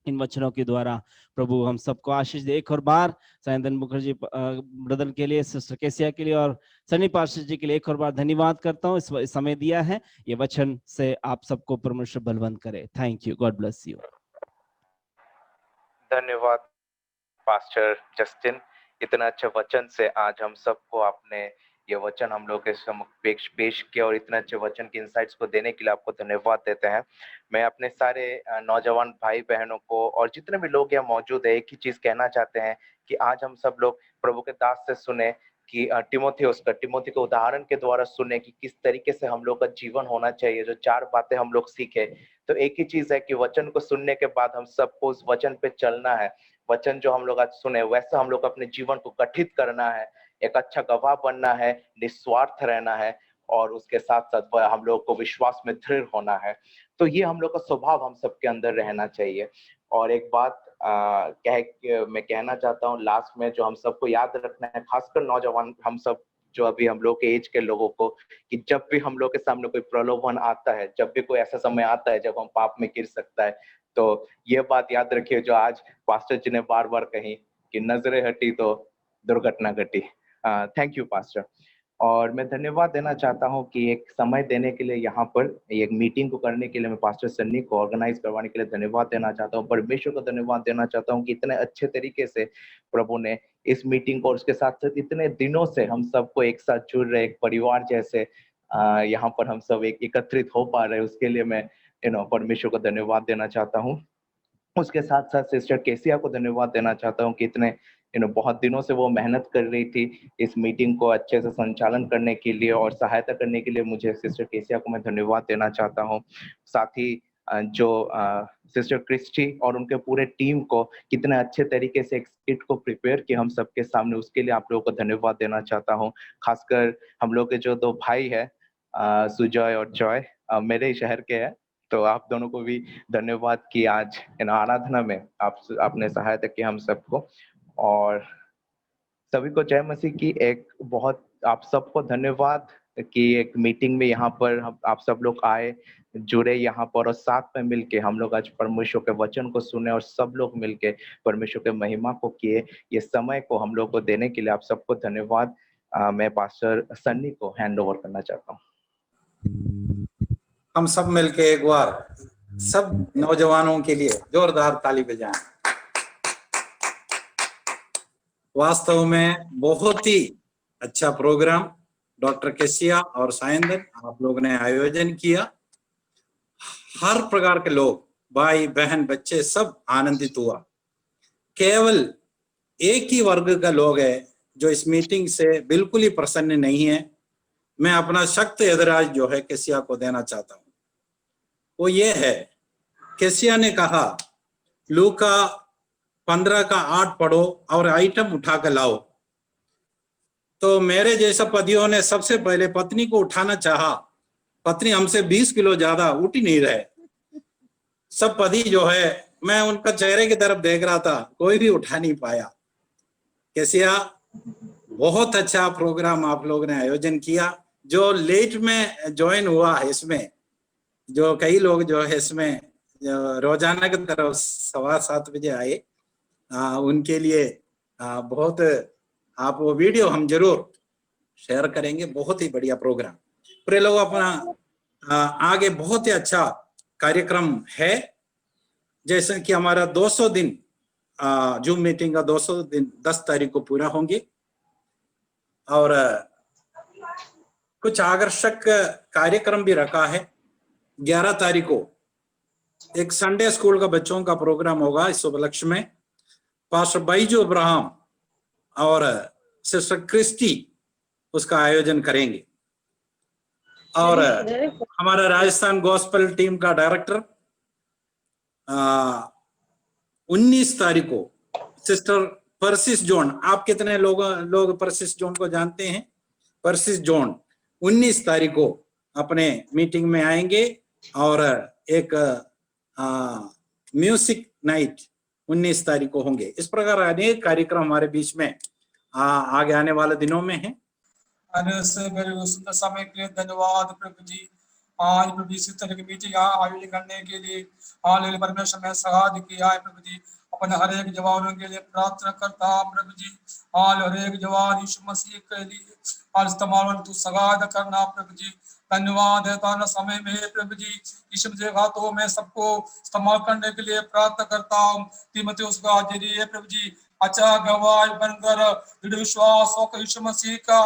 इन वचनों के द्वारा प्रभु हम सबको आशीष दे। एक और बार सायंदन मुखर्जी ब्रदर के लिए, सिस्टर केसिया के लिए और सनी पास्टर जी के लिए एक और बार धन्यवाद करता हूँ। इस समय दिया है, ये वचन से आप सबको परमेश्वर बलवंत करे। Thank you. God bless you. धन्यवाद पास्टर जस्टिन, इतना अच्छा वचन से आज हम सबको आपने ये वचन हम लोग के समक्ष पेश किया और इतने अच्छे वचन की इंसाइट्स को देने के लिए आपको धन्यवाद देते हैं। मैं अपने सारे नौजवान भाई बहनों को और जितने भी लोग यहाँ मौजूद है, एक ही चीज कहना चाहते हैं कि आज हम सब लोग प्रभु के दास से सुने कि टिमोथी के उदाहरण के द्वारा सुने कि किस तरीके से हम लोग का जीवन होना चाहिए। जो 4 बातें हम लोग सीखे, तो एक ही चीज है कि वचन को सुनने के बाद हम सबको उस वचन पे चलना है। वचन जो हम लोग आज सुने वैसा हम लोग अपने जीवन को गठित करना है, एक अच्छा गवाह बनना है, निस्वार्थ रहना है और उसके साथ साथ हम लोग को विश्वास में दृढ़ होना है। तो ये हम लोग का स्वभाव हम सबके अंदर रहना चाहिए। और एक बात मैं कहना चाहता हूँ लास्ट में, जो हम सबको याद रखना है, खासकर नौजवान हम सब जो अभी हम लोग के एज के लोगों को, कि जब भी हम लोग के सामने कोई प्रलोभन आता है, जब भी कोई ऐसा समय आता है जब हम पाप में गिर सकता है, तो ये बात याद रखिए जो आज पास्टर जी ने बार बार कही कि नजरें हटी तो दुर्घटना घटी। Thank you pastor. और मैं धन्यवाद देना चाहता हूं कि एक समय देने के लिए, यहाँ पर एक मीटिंग को करने के लिए, मैं पास्टर सन्नी को ऑर्गेनाइज करवाने के लिए धन्यवाद देना चाहता हूं। परमेश्वर को धन्यवाद देना चाहता हूं कि इतने अच्छे तरीके से प्रभु ने इस मीटिंग को और उसके साथ साथ इतने दिनों से हम सबको एक साथ जुड़ रहे, एक परिवार जैसे यहाँ पर हम सब एक एकत्रित हो पा रहे, उसके लिए मैं परमेश्वर को धन्यवाद देना चाहता हूँ। उसके साथ साथ सिस्टर केसिया को धन्यवाद देना चाहता हूँ कि इतने बहुत दिनों से वो मेहनत कर रही थी इस मीटिंग को अच्छे से संचालन करने के लिए और सहायता करने के लिए। मुझे सिस्टर केसिया को मैं धन्यवाद देना चाहता हूँ। साथ ही जो सिस्टर क्रिस्टी और उनके पूरे टीम को कितने अच्छे तरीके से एक स्किट को प्रिपेयर किया हम सबके सामने, उसके लिए आप लोगों को धन्यवाद देना चाहता हूँ। खासकर हम लोग के जो 2 भाई है सुजॉय और जॉय, मेरे ही शहर के हैं, तो आप दोनों को भी धन्यवाद कि आज इन आराधना में आपने सहायता की हम सबको। और सभी को जय मसीह की। एक बहुत आप सबको धन्यवाद कि एक मीटिंग में यहाँ पर आप सब लोग आए, जुड़े यहाँ पर और साथ में मिलके हम लोग आज परमेश्वर के वचन को सुने और सब लोग मिलके परमेश्वर के महिमा को किए। ये समय को हम लोग को देने के लिए आप सबको धन्यवाद। मैं पास्टर सन्नी को हैंड ओवर करना चाहता हूँ। हम सब मिलके एक बार सब नौजवानों के लिए जोरदार ताली बजाएं। वास्तव में बहुत ही अच्छा प्रोग्राम डॉक्टर केसिया और सायंदन आप लोगों ने आयोजन किया। हर प्रकार के लोग, भाई बहन बच्चे, सब आनंदित हुआ। केवल एक ही वर्ग का लोग है जो इस मीटिंग से बिल्कुल ही प्रसन्न नहीं है। मैं अपना सख्त एतराज जो है केसिया को देना चाहता हूँ, वो ये है, केसिया ने कहा लूका 15:8 पढ़ो और आइटम उठा कर लाओ। तो मेरे जैसा पतियों ने सबसे पहले पत्नी को उठाना चाहा, पत्नी हमसे 20 किलो ज्यादा उठ ही नहीं रहे। सब पति जो है, मैं उनका चेहरे की तरफ देख रहा था, कोई भी उठा नहीं पाया। केसिया, बहुत अच्छा प्रोग्राम आप लोगों ने आयोजन किया। जो लेट में ज्वाइन हुआ है इसमें, जो कई लोग जो है इसमें रोजाना की तरफ 7:15 बजे आए, उनके लिए बहुत, आप वो वीडियो हम जरूर शेयर करेंगे। बहुत ही बढ़िया प्रोग्राम। पूरे लोग अपना आगे बहुत ही अच्छा कार्यक्रम है। जैसे कि हमारा 200 दिन जूम मीटिंग का 200 दिन 10 तारीख को पूरा होंगी। और कुछ आकर्षक कार्यक्रम भी रखा है। 11 तारीख को एक संडे स्कूल का बच्चों का प्रोग्राम होगा। इस उपलक्ष्य में पास्टर बाइजू अब्राहम और सिस्टर क्रिस्टी उसका आयोजन करेंगे। और हमारा राजस्थान गॉस्पेल टीम का डायरेक्टर 19 तारीख को सिस्टर परसिस जॉन, आप कितने लोग परसिस जॉन को जानते हैं? परसिस जॉन 19 तारीख को अपने मीटिंग में आएंगे और एक म्यूजिक नाइट 19 तारीख को होंगे। इस प्रकार अनेक कार्यक्रम हमारे बीच में आगे आने वाले दिनों में है। सुंदर समय के लिए धन्यवाद प्रभु जी। आज प्रभु जी इस तरह की मीटिंग आयोजन करने के लिए हालेलुया परमेश्वर में सहायता किया है प्रभु जी। अपने हर एक जवानों के लिए प्रार्थना करता प्रभु जी। हाल हर एक जवान यीशु मसीह के लिए हाल इस्तेमाल तू सहायता करना प्रभु जी। धन्यवाद है ताना समय में प्रभु जी यीशु मसीह हाथों में सबको इस्तेमाल करने के लिए प्रार्थना करता हूँ। तीमुथियुस का जरिए प्रभु जी अच्छा गवाह बनकर दृढ़ विश्वास होकर यीशु मसीह का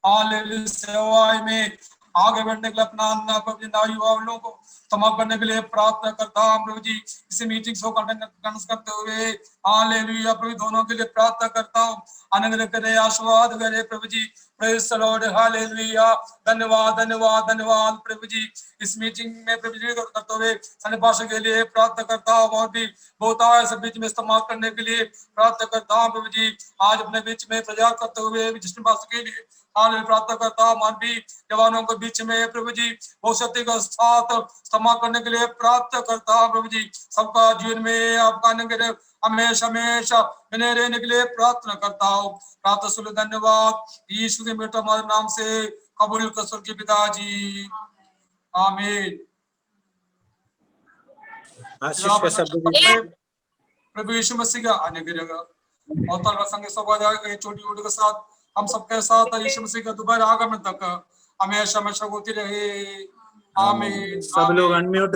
हालेलुया सेवा में आगे बढ़ने के लिए अपना प्रभु जी युवाओं को समाप्त करने के लिए प्रार्थना करता हूं प्रभु जी। इस मीटिंग को कंडक्ट करते हुए हालेलुया प्रभु दोनों के लिए प्रार्थना करता हूं। आनंद करे आशीर्वाद करे प्रभु जी। Praise the lord hallelujah. धन्यवाद धन्यवाद धन्यवाद प्रभु जी। इस मीटिंग में प्रभु जी करते हुए अन्य भाषा के लिए प्रार्थना करता हूं और भी बहुत आए सब बीच में इस्तेमाल करने के लिए प्रार्थना करता हूं प्रभु जी। आज अपने बीच में प्रचार करते हुए जिस भाषा के लिए हालेलुया प्रार्थना करता हूं। मानवी जवानों के बीच में प्रभु जी बहुत शक्ति का साथ इस्तेमाल करने के लिए प्रार्थना करता हूं प्रभु जी। सबका जीवन में आपका अनुग्रह हमेशा हमेशा बने रहने के लिए प्रार्थना करता हूँ। प्रार्थना सुन धन्यवाद यीशु के बेटा हमारे नाम से कबूल कर स्वर्गीय पिताजी आमीन। प्रभु यीशु मसीह का अनुग्रह और तलवा संग सौभाग्य छोटी छोटी के साथ हम सबके साथ यीशु मसीह का दोबारा आगमन तक हमेशा हमेशा होती रहे आमीन। सब लोग अनम्यूट